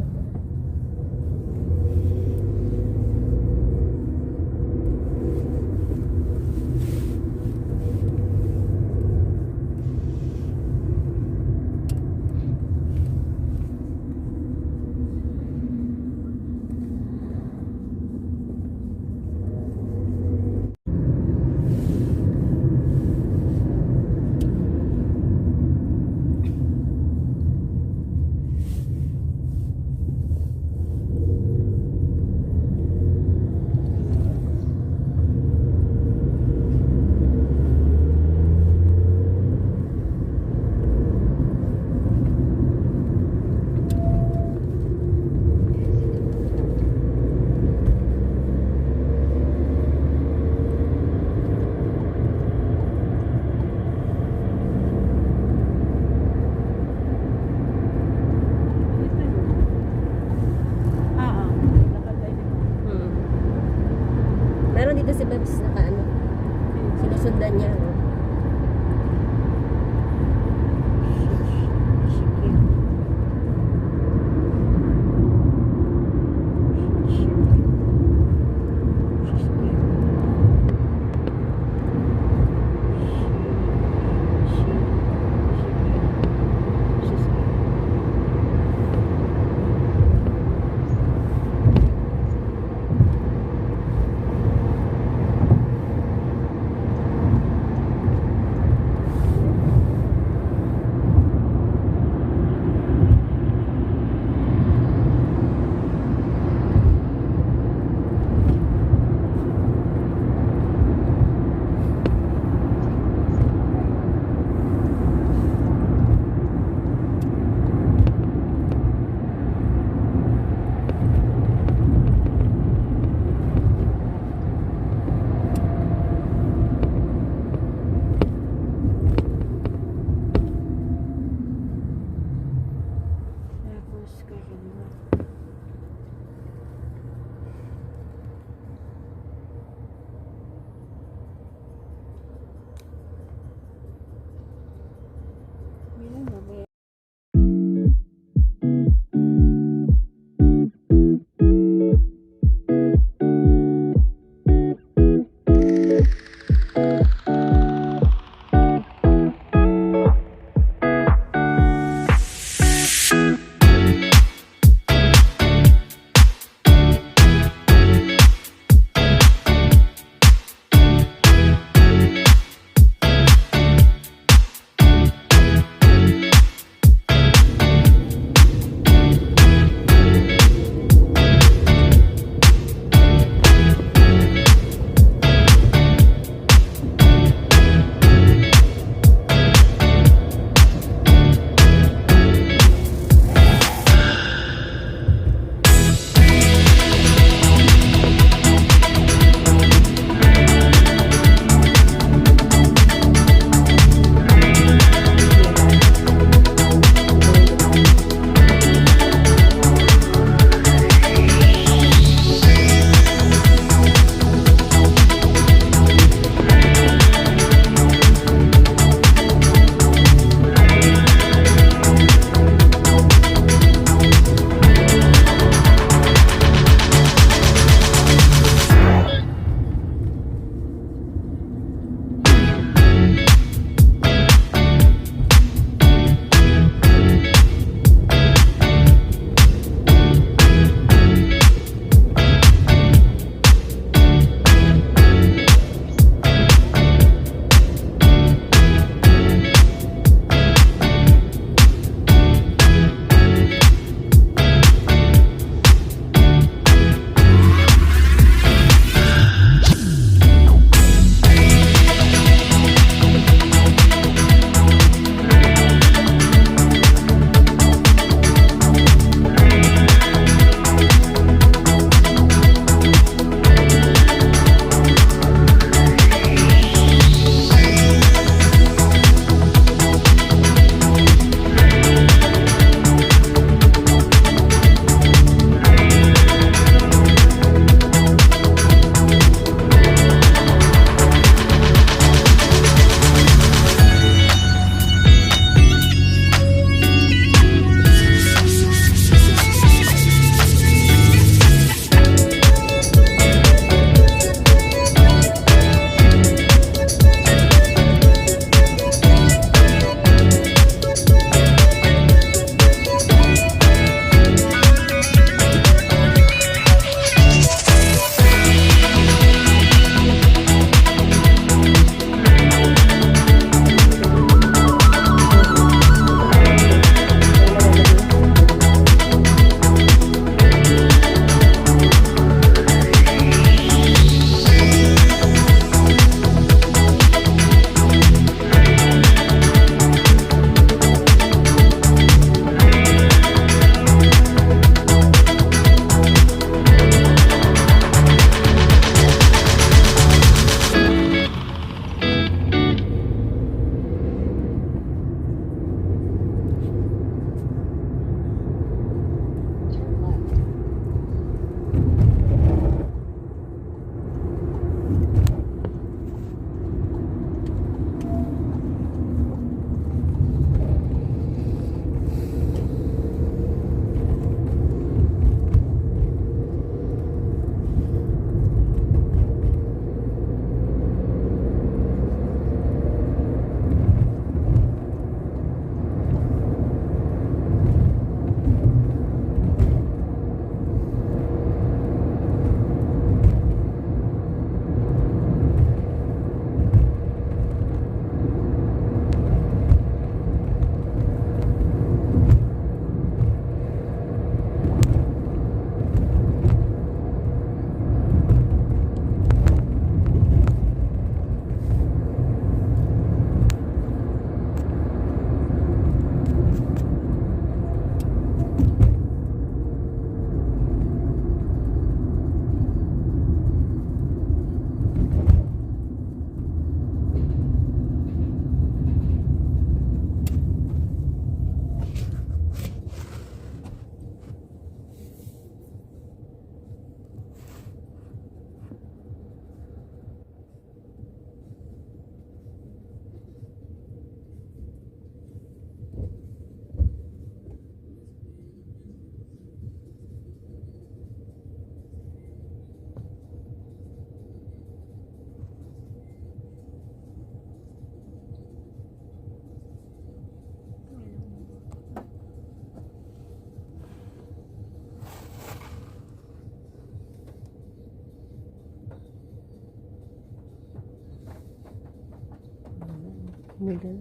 Speaker 1: Noodle.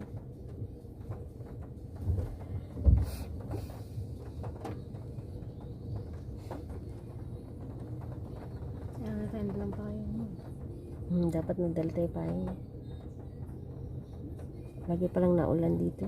Speaker 3: Ang lang pa kayo mo.
Speaker 1: Dapat nagdala tayo pa yun. Lagi palang naulan dito.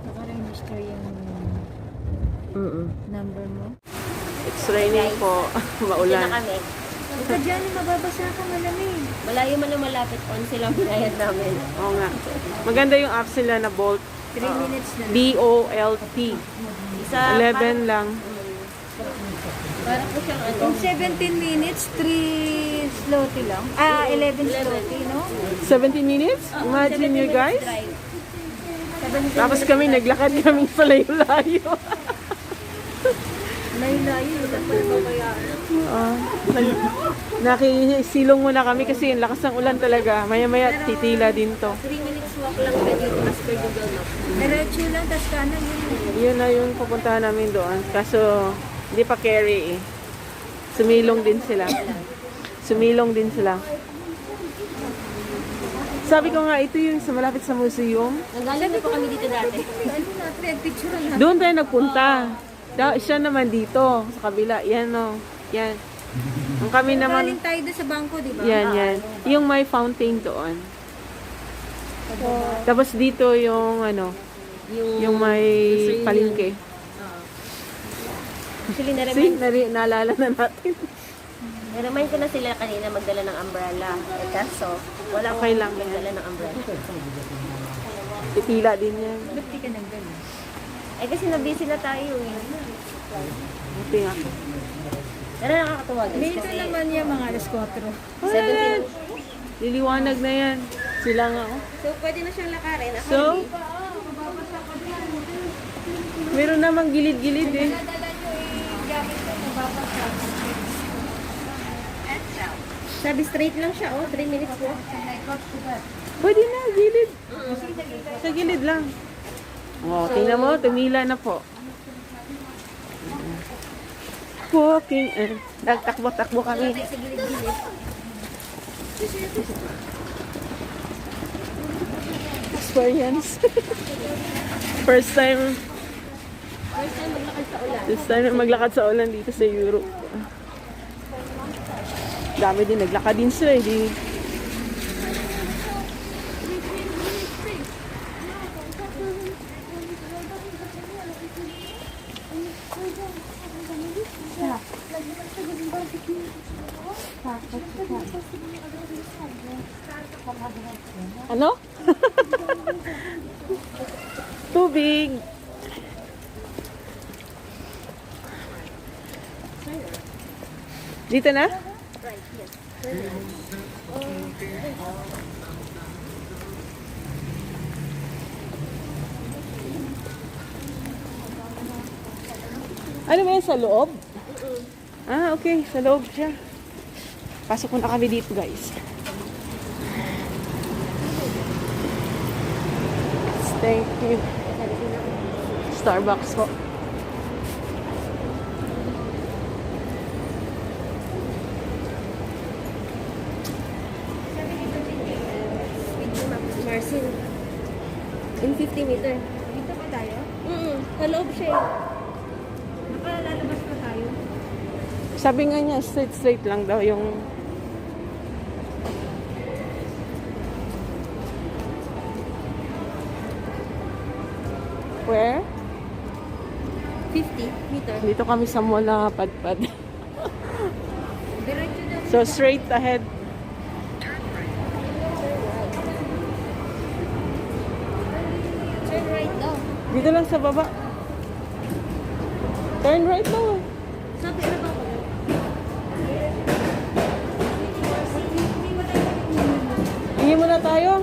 Speaker 3: Naka-register yung number mo.
Speaker 2: It's raining po.
Speaker 1: Dito
Speaker 2: Maulan.
Speaker 1: na kami.
Speaker 3: Ito dyan, mababasa ka malamig.
Speaker 1: Malayo man na malapit on silang binayad namin.
Speaker 2: Oo nga. Maganda yung app sila na Bolt.
Speaker 3: 3 minutes na lang.
Speaker 2: BOLT.
Speaker 1: Isa,
Speaker 2: 11 lang.
Speaker 1: Parang po siyang ano.
Speaker 3: Kung 17 minutes, 3 sloty lang. 11 sloty, no?
Speaker 2: 17 minutes? Imagine you guys.
Speaker 1: Drive.
Speaker 2: Tapos kami, naglakad kami sa layo-layo.
Speaker 3: Layo-layo, ilan pa yung babayaan?
Speaker 2: Nakisilong muna kami kasi yung lakas ng ulan talaga. Maya-maya titila din to.
Speaker 1: 3 minutes walk lang ba dito as per Google Maps.
Speaker 3: Diretso lang, tapos kanan yun.
Speaker 2: Yun na yung pupuntahan namin doon. Kaso, hindi pa carry eh. Sumilong din sila. Sumilong din sila. Sabi ko nga, ito yung sa malapit sa museum.
Speaker 1: Nanggaling na po kami dito dati.
Speaker 3: Ano na, picture lang.
Speaker 2: Doon tayo nagpunta. Siya naman dito, sa kabila. Yan o. Yan. Ang kami naman,
Speaker 3: Galing tayo doon sa bangko, di ba?
Speaker 2: yan. Yung may fountain doon. Tapos dito yung ano, yung may palengke.
Speaker 1: Actually,
Speaker 2: See, naalala na natin.
Speaker 1: na-remind ko na sila kanina magdala ng umbrella. Eh kaso, wala
Speaker 2: Okay
Speaker 1: akong
Speaker 2: lang yan.
Speaker 1: magdala ng umbrella.
Speaker 2: Titila din yan.
Speaker 3: Ba't di ka nagdala?
Speaker 1: Eh kasi na-busy na tayo eh.
Speaker 2: Buti nga.
Speaker 1: Pero nakakatuwa guys.
Speaker 3: Dito
Speaker 1: Kasi
Speaker 3: naman yung mga alas 4.
Speaker 1: 17.
Speaker 2: Liliwanag na yan. Sila nga oh.
Speaker 1: So, pwede na siyang lakarin. Ako,
Speaker 2: So, meron namang gilid-gilid eh.
Speaker 1: sabi straight lang siya, oh. 3 minutes walk.
Speaker 2: Pwede na, gilid. Sa gilid lang. Oh, tingnan mo, tumila na po. Walking, nagtakbo-takbo kami.
Speaker 1: Sa gilid-gilid.
Speaker 2: Experience. First time
Speaker 1: maglakad sa ulan.
Speaker 2: This time maglakad sa ulan dito sa Europe. Dami din, naglakad din sila. Di... Ano? Tubig. Dito na?
Speaker 1: Right, yes.
Speaker 2: Ano ba yan, sa loob? Ah, okay. Sa loob siya. Pasok muna kami dito, guys. Thank you. Starbucks po.
Speaker 1: Marcin. In 50 meter.
Speaker 3: Dito pa tayo?
Speaker 1: Sa loob siya eh.
Speaker 3: Nakalalabas pa tayo.
Speaker 2: Sabi nga niya, straight lang daw yung... Where?
Speaker 1: 50 meter.
Speaker 2: Dito kami sa mall na padpad.
Speaker 3: Diretso daw.
Speaker 2: So, straight ahead.
Speaker 1: Turn right daw.
Speaker 2: Dito lang sa baba. Turn right daw.
Speaker 1: Sabi na ba ako?
Speaker 2: Hingi muna tayo.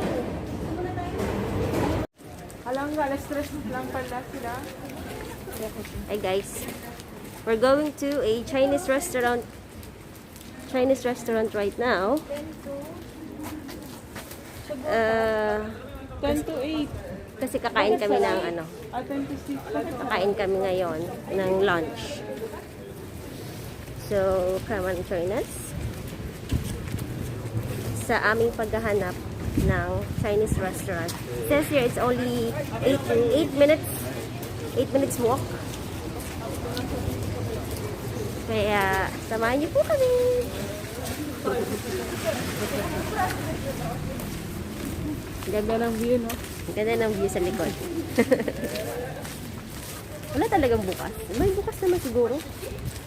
Speaker 2: Alam nga, stress lang pala sila.
Speaker 1: Hi guys. We're going to a Chinese restaurant. Chinese restaurant right now.
Speaker 2: 10 to 8.
Speaker 1: Kasi kakain kami ng ano.
Speaker 2: 10 to 6.
Speaker 1: Kakain kami ngayon ng lunch. So, come on, join us sa aming paghahanap ng Chinese restaurant. It says here it's only 8 minutes. 8 minutes walk. Kaya, samahan niyo po kami.
Speaker 2: Ganda ng view, no?
Speaker 1: Ang ganda ng view sa likod. Wala talagang bukas. May bukas naman siguro.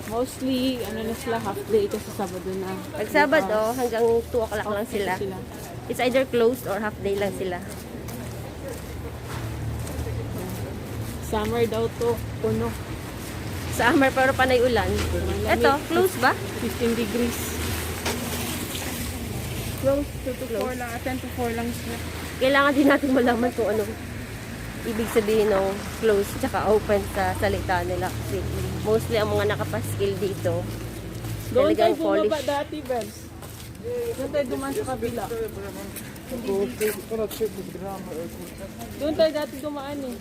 Speaker 2: Mostly, ano na sila, half day kasi Sabado na.
Speaker 1: Pag Sabado, hanggang 2 o'clock lang sila. It's either closed or half day lang sila.
Speaker 2: Summer daw to, puno.
Speaker 1: Summer pero panay ulan. Eto, close ba?
Speaker 2: 15 degrees. Close to 4 lang, 10 to 4 lang sila.
Speaker 1: Kailangan din natin malaman kung ano ibig sabihin ng close tsaka open sa salita nila. Kasi mostly ang mga nakapaskil dito,
Speaker 2: Doon tayo
Speaker 1: talagang polish.
Speaker 2: bumaba dati, Bels. Doon tayo duman sa kabila. Doon tayo dati dumaan eh.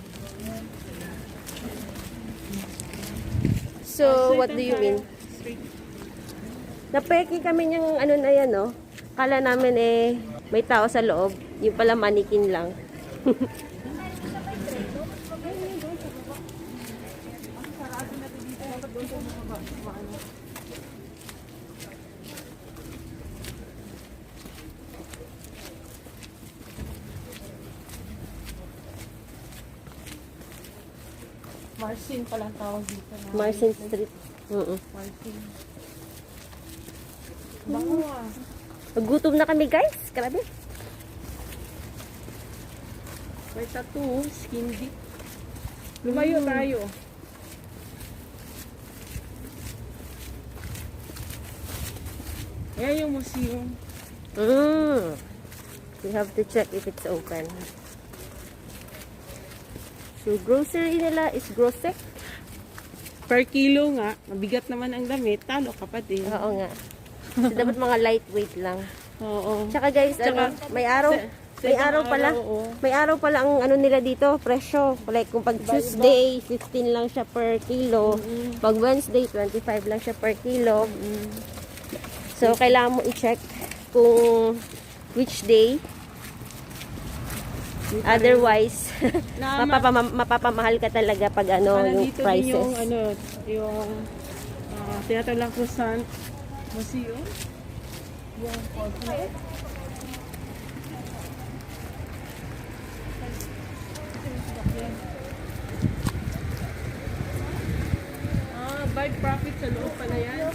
Speaker 1: So, what do you mean? Napeki kami niyang ano na yan, no? Kala namin eh, may tao sa loob. Yung pala manikin lang.
Speaker 2: Marcin palang tawag dito.
Speaker 1: Marcin Street.
Speaker 2: Marcin. Bango ah.
Speaker 1: Maggutom na kami, guys. Grabe.
Speaker 2: May tattoo, skin deep. Lumayo tayo. Ayan yung museum.
Speaker 1: We have to check if it's open. So, grocery nila is grosek.
Speaker 2: Per kilo nga, mabigat naman ang damit, talo ka pa din.
Speaker 1: Oo nga. So, dapat mga lightweight lang.
Speaker 2: Oo.
Speaker 1: Tsaka guys, ano, may araw pala. May araw pala ang ano nila dito, presyo. Like kung pag Tuesday, 15 lang siya per kilo. Pag Wednesday, 25 lang siya per kilo. So, kailangan mo i-check kung which day. Otherwise, mapapamahal ka talaga pag ano, yung
Speaker 2: Nandito din
Speaker 1: prices.
Speaker 2: yung ano, yung tinatawag lang croissant museum. Yung outlet. Buy profit sa loob pala yan. Ano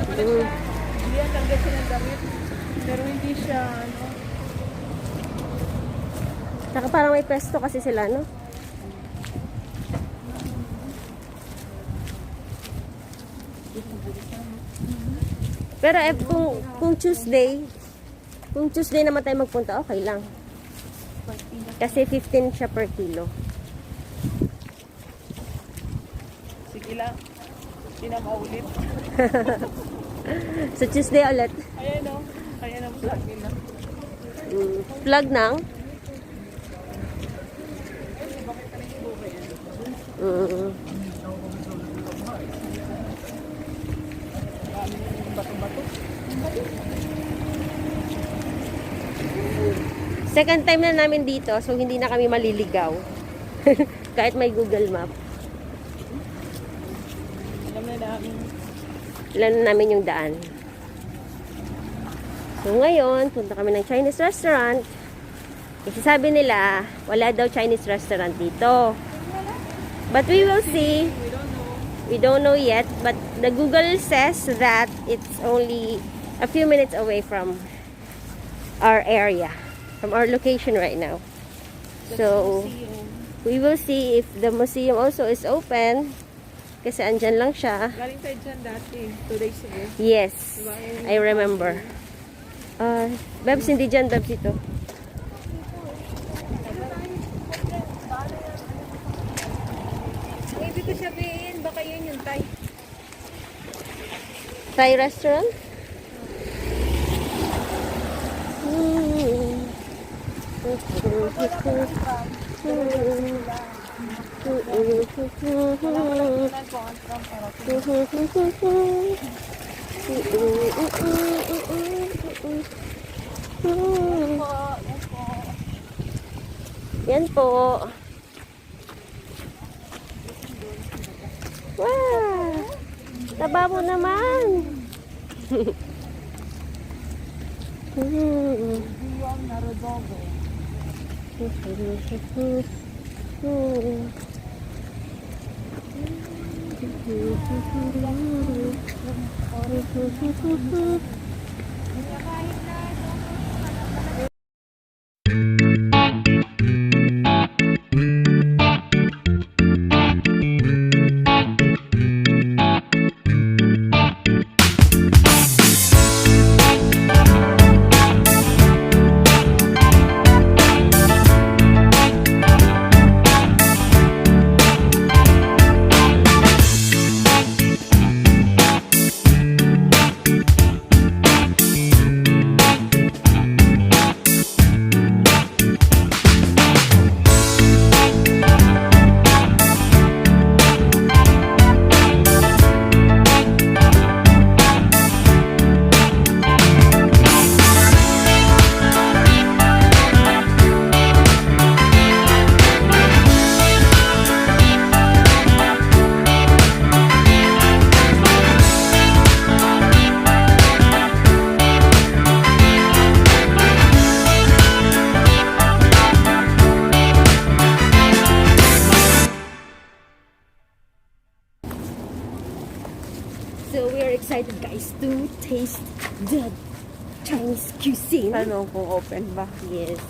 Speaker 2: pala siya? Hindi yan talaga siya ng damit. Pero hindi siya, ano,
Speaker 1: Saka parang may pesto kasi sila, no? Pero kung Tuesday naman tayo magpunta, okay lang. Kasi 15 siya per kilo.
Speaker 2: sige lang. Hindi na maulit.
Speaker 1: So Tuesday ulit.
Speaker 2: Ayan o. Ayan ang plug nila.
Speaker 1: Plug ng Mm. Second time na namin dito, so hindi na kami maliligaw. Kahit may Google Map. Alam na namin yung daan. So ngayon, punta kami ng Chinese restaurant. Kasi sabi nila, wala daw Chinese restaurant dito. But we will see. We don't know yet. But the Google says that it's only a few minutes away from our area. From our location right now. So, we will see if the museum also is open. Kasi andyan lang siya.
Speaker 2: Galing tayo dyan dati, 2 days ago.
Speaker 1: Yes, I remember. Babs, hindi dyan, Babs, ito.
Speaker 3: Ibig ko sabihin, baka yun yung Thai.
Speaker 1: Thai restaurant? Yan po. Wow! Taba mo naman. So we are excited, guys, to taste the Chinese cuisine.
Speaker 2: Ano kung open ba?
Speaker 1: Yes.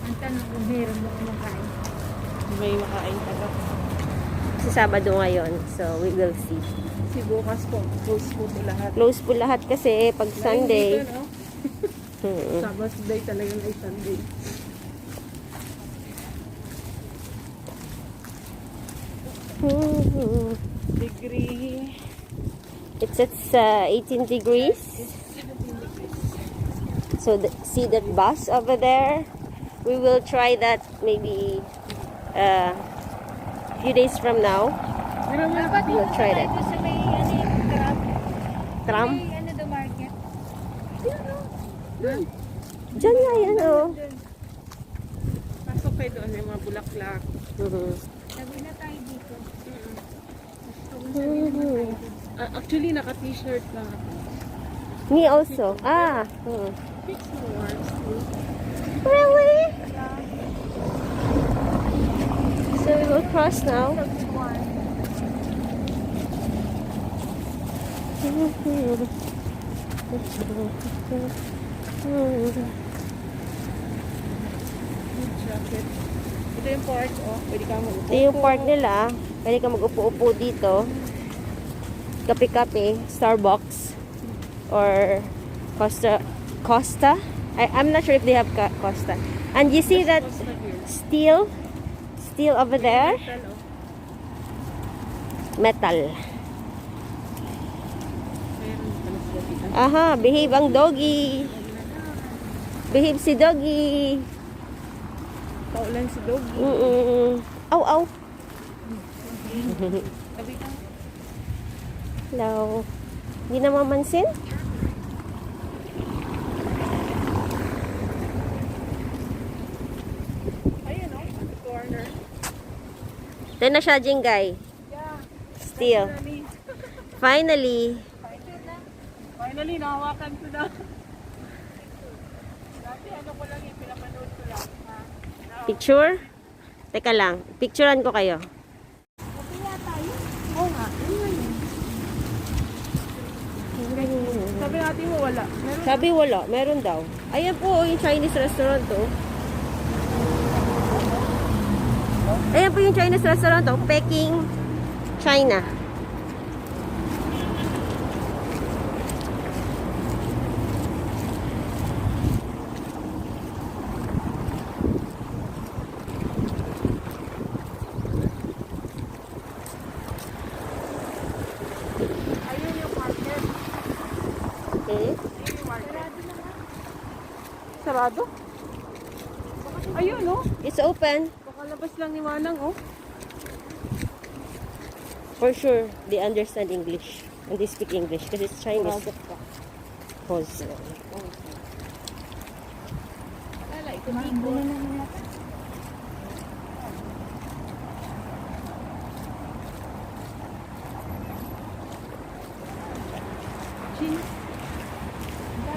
Speaker 3: Ang tanong kung meron mo kumakain.
Speaker 2: May makain ka ba?
Speaker 1: Kasi Sabado ngayon, so we will see.
Speaker 2: Si bukas po, close po ito lahat.
Speaker 1: Close po lahat kasi pag Sunday.
Speaker 2: Dito, no?
Speaker 1: Mm-mm.
Speaker 2: Saturday talagang ay Sunday. Degree.
Speaker 1: It's at 18 degrees. So see that bus over there? We will try that maybe a few days from now.
Speaker 3: Dapat
Speaker 1: We'll try that.
Speaker 3: Sa may, ano yung crab.
Speaker 1: Tram?
Speaker 3: May, ano, the market.
Speaker 1: Diyan nga yan, oh.
Speaker 2: Pasok kayo doon, may mga bulaklak.
Speaker 1: Mhm.
Speaker 3: Sabi na tayo dito.
Speaker 2: Actually, naka-t-shirt lang ako.
Speaker 1: Me also. Ah.
Speaker 2: Fix mo once, too.
Speaker 1: Really? So we will cross now.
Speaker 2: Jacket. Ito yung park, oh. Pwede ka mag-upo.
Speaker 1: Ito yung park nila. Pwede ka mag-upo-upo dito. Kape-kape. Starbucks. Or Costa. I'm not sure if they have Costa. And you see that steel over there? Metal. Aha, behave ang doggy. Behave si doggy.
Speaker 2: Paulan si Doggy.
Speaker 1: Aw, aw.
Speaker 2: Sabi ka.
Speaker 1: Hello. Hindi na mamansin?
Speaker 2: Ayun o, corner.
Speaker 1: Ito na siya, Jingay.
Speaker 2: Yeah.
Speaker 1: Still. Finally.
Speaker 2: Finally, nahawakan ko na. Dati ano ko lang yung pinapanood ko lang.
Speaker 1: Picture? Teka lang. Picturean ko kayo.
Speaker 2: Oo nga, yun nga yun. Sabi natin mo wala. Meron.
Speaker 1: Sabi wala. Meron daw. Ayan po yung Chinese restaurant to. Ayan po yung Chinese restaurant to. Peking, China.
Speaker 2: Ayun yung market.
Speaker 1: Okay.
Speaker 2: Ayun yung market. Sarado? Ayun oh.
Speaker 1: It's open.
Speaker 2: Pakalabas lang ni Manang oh.
Speaker 1: For sure, they understand English. And they speak English because it's Chinese. Pause.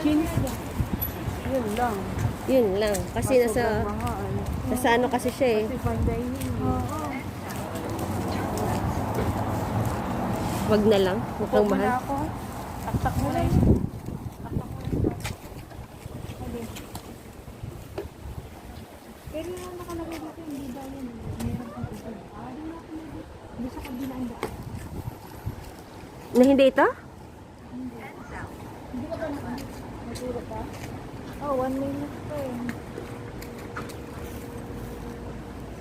Speaker 2: Jeans. Yun lang.
Speaker 1: Yun lang. Kasi nasa ano kasi siya eh.
Speaker 2: Kasi fine dining.
Speaker 1: Wag na lang. Mukhang mahal.
Speaker 2: Ako. Taktak mo lang.
Speaker 3: Pero yung nakalagay dito, hindi daw yun. Meron pang ito. Hindi sa kabilang daan.
Speaker 1: Na hindi ito?
Speaker 3: Hindi ka ba naturo pa? Oh, 1 minute pa eh.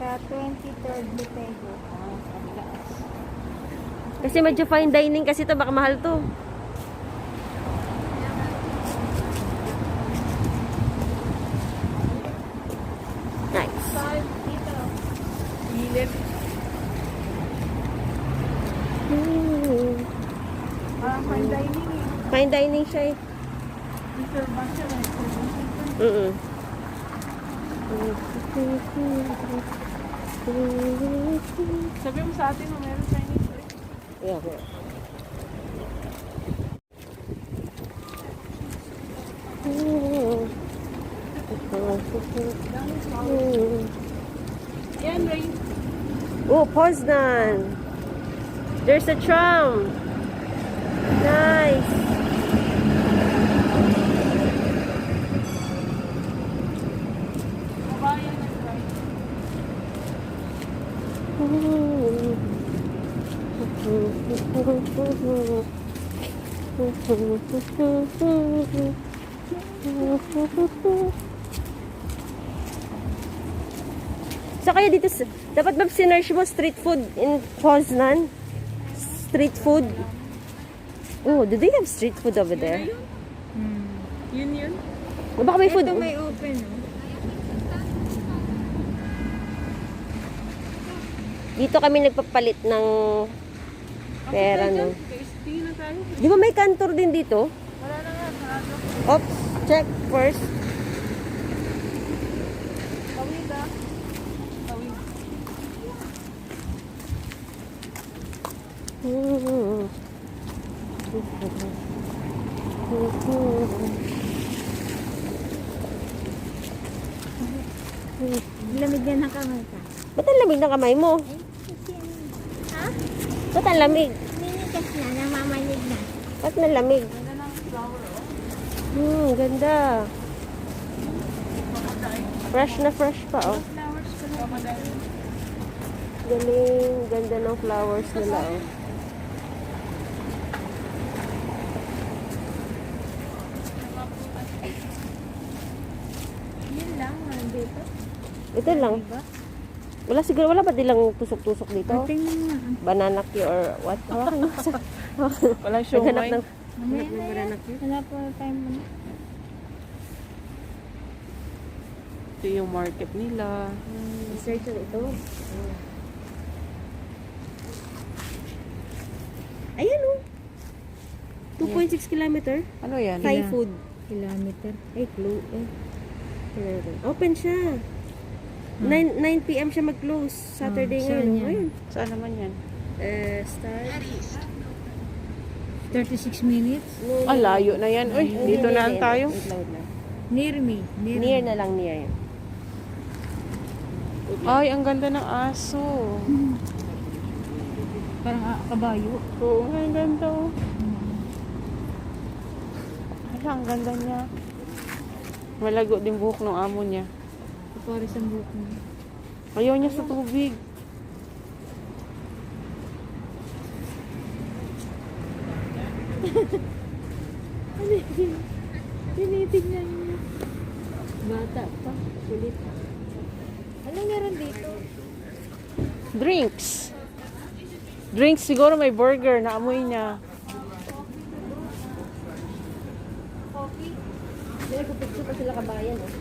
Speaker 3: Sa 23rd Lutego. Ah, sa taas.
Speaker 1: Kasi medyo fine dining kasi ito. Baka mahal to. Nice.
Speaker 2: Saan? Dito. Gilid. Parang fine dining eh.
Speaker 1: Fine dining siya eh.
Speaker 2: Reservation eh.
Speaker 1: Mm-mm.
Speaker 2: Sabi mo sa atin, meron Chinese eh.
Speaker 1: Yeah.
Speaker 2: Yan, Ray.
Speaker 1: Oh, Poznan. There's a tram. Nice.
Speaker 2: Kabayan ng Ray.
Speaker 1: So kaya dito, dapat ba sinerge mo street food in Poznan? Street food. Oh, do they have street food over there?
Speaker 2: Yun.
Speaker 1: O baka may food.
Speaker 3: Ito may open, oh.
Speaker 1: Dito kami nagpapalit ng pera, no?
Speaker 2: Tingin na tayo.
Speaker 1: Di ba may kantor din dito?
Speaker 2: Wala na nga. Sarado.
Speaker 1: Oops, check first.
Speaker 2: Tawid ah. Tawid.
Speaker 3: Lamig na ng kamay ka.
Speaker 1: Ba't ang lamig ng kamay mo?
Speaker 3: Ha?
Speaker 1: Ba't ang lamig?
Speaker 3: Ninigas na, namamalig na.
Speaker 1: Ba't na lamig?
Speaker 2: Ganda ng flower oh.
Speaker 1: Ganda. Fresh na fresh pa, oh.
Speaker 3: Flowers ko lang.
Speaker 1: Galing. Ganda ng flowers nila, oh.
Speaker 3: Yun lang, dito.
Speaker 1: Ito lang. Wala siguro, wala ba dilang tusok-tusok dito?
Speaker 3: Tingnan nga.
Speaker 1: Banana cue or what? Hawakan mo sa...
Speaker 2: Wala
Speaker 1: Naghanap ng...
Speaker 3: Mamaya
Speaker 1: Hanap ng banana cue.
Speaker 3: Wala po tayo muna.
Speaker 2: Ito yung market nila.
Speaker 1: Search ito. 2.6 kilometer.
Speaker 2: Ano yan?
Speaker 1: Thai food.
Speaker 3: Kilometer.
Speaker 1: Ay, clue. Open siya. 9 p.m. siya mag-close. Saturday
Speaker 3: saan
Speaker 1: ngayon.
Speaker 3: yan?
Speaker 1: Ayun.
Speaker 2: Saan naman yan?
Speaker 1: Start.
Speaker 3: 36 minutes.
Speaker 2: Ah, layo na yan. Uy, dito na lang tayo.
Speaker 1: Wait lang.
Speaker 3: Near me.
Speaker 1: Near na lang, near.
Speaker 2: Ay, ang ganda ng aso.
Speaker 3: Parang kabayo.
Speaker 2: Oo, ang ganda. Oh. Hala, ang ganda niya. Malago din buhok ng amo niya.
Speaker 3: Pares ang buhok mo.
Speaker 2: Ayaw niya sa tubig.
Speaker 3: Tinitignan niya. Bata pa. Kulit. Anong meron dito?
Speaker 2: Drinks. Drinks, siguro may burger na amoy niya.
Speaker 1: Coffee. Nagpapicture pa sila kabayan, oh.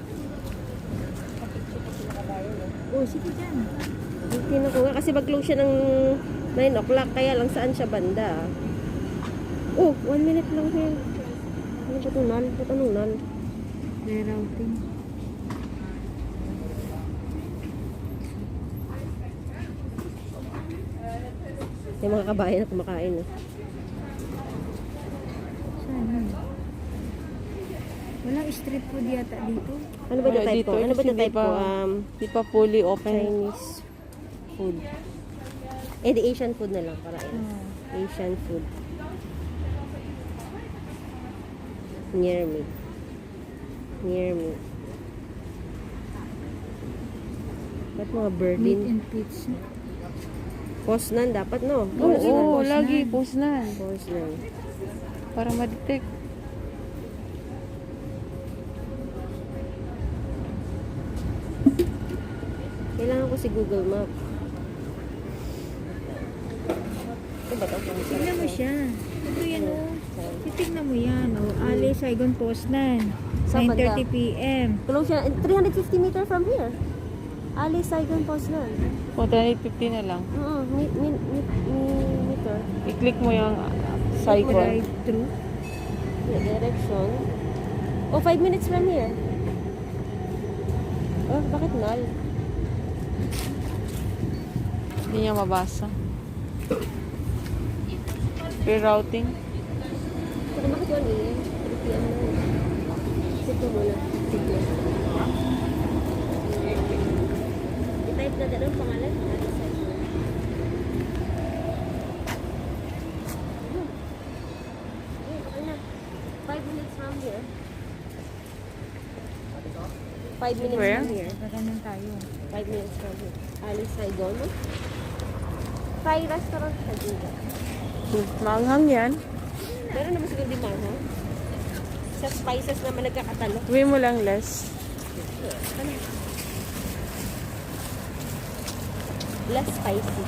Speaker 1: Nagpapicture pa sila kabayan, oh.
Speaker 3: Oh, sige dyan.
Speaker 1: Tingnan ko nga kasi mag-close siya ng 9 o'clock. Kaya lang saan siya banda. Oh, 1 minute lang siya. Ano ba ito, nal? Ba't anong nal?
Speaker 3: Rerouting.
Speaker 1: Yung mga kabayan na kumakain, oh.
Speaker 3: Saan? Walang street food yata dito.
Speaker 1: Ano ba ito
Speaker 2: Wala
Speaker 1: type
Speaker 2: dito,
Speaker 1: ko? Ano ba
Speaker 2: kasi
Speaker 1: ito type ko?
Speaker 2: Di pa fully open.
Speaker 1: Chinese food. Eh, the Asian food na lang para yun. Asian food. Near me. Near me. Ba't mga
Speaker 3: Meat
Speaker 1: birdin?
Speaker 3: and pizza.
Speaker 1: Poznan dapat, no?
Speaker 2: Oo, lagi. Post na.
Speaker 1: Poznan.
Speaker 2: Para ma-detect.
Speaker 1: Kailangan ko si Google Map. Ito ba ito?
Speaker 3: Tignan mo siya. Ito yan o. Titignan mo yan o. Ali, Saigon, Poznan.
Speaker 1: Saan banda?
Speaker 3: 9:30 p.m.
Speaker 1: Close siya. 350 meter from here. Ali, Saigon, Poznan.
Speaker 2: O, 350 na lang.
Speaker 1: Meter.
Speaker 2: I-click mo yung Saigon.
Speaker 3: Drive-thru.
Speaker 1: Yeah, direction. Oh, 5 minutes from here. Oh, bakit null?
Speaker 2: Hindi niya mabasa. Rerouting.
Speaker 1: Saka bakit 1 a.m.? 3 p.m. na yun. Sito muna. Sige. I-type na din ang pangalan. Okay na. 5 minutes from here. 5 minutes
Speaker 2: Where?
Speaker 1: from here.
Speaker 3: Pagkanan tayo.
Speaker 1: 5 minutes from here. Alice Saigon. Thai restaurant sa dito.
Speaker 2: Maanghang yan.
Speaker 1: Meron naman siguro di manghang. Sa spices naman nagkakatalo.
Speaker 2: Uwi mo lang less.
Speaker 1: Less spicy.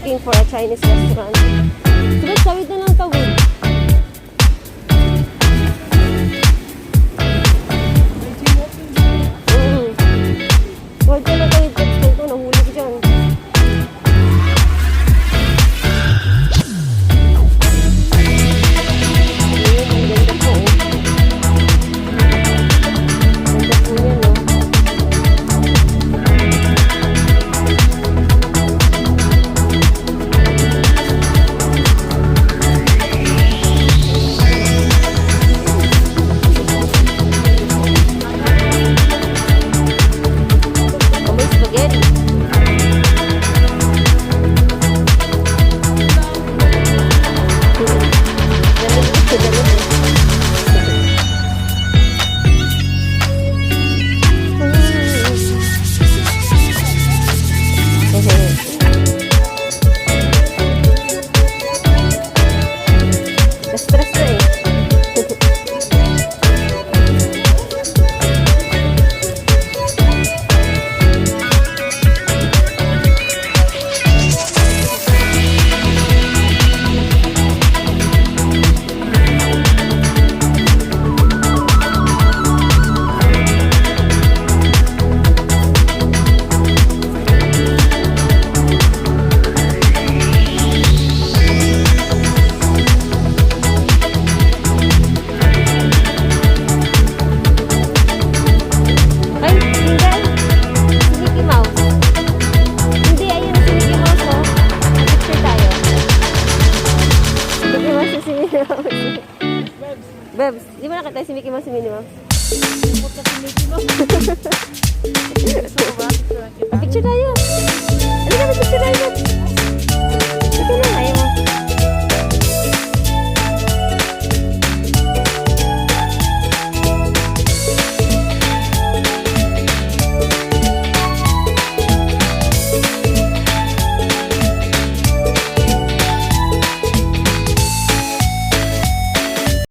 Speaker 1: looking for a Chinese restaurant. Diba, tawid na lang tawid. Tawid na lang tawid. Ito, nahuli ko dyan. Ang ganda po, oh. Ganda po yan, oh. Amoy spaghetti. Na-stress na eh. Ay, hindi. Si Mickey Mouse. Hindi, ayun si Mickey Mouse, oh. Picture tayo. Mickey Mouse si Minnie Mouse. Bebs, di mo nakita si Mickey Mouse si Minnie Mouse?
Speaker 2: Punta si Mickey Mouse. Gusto ko ba? Picture lang kita.
Speaker 1: Picture tayo.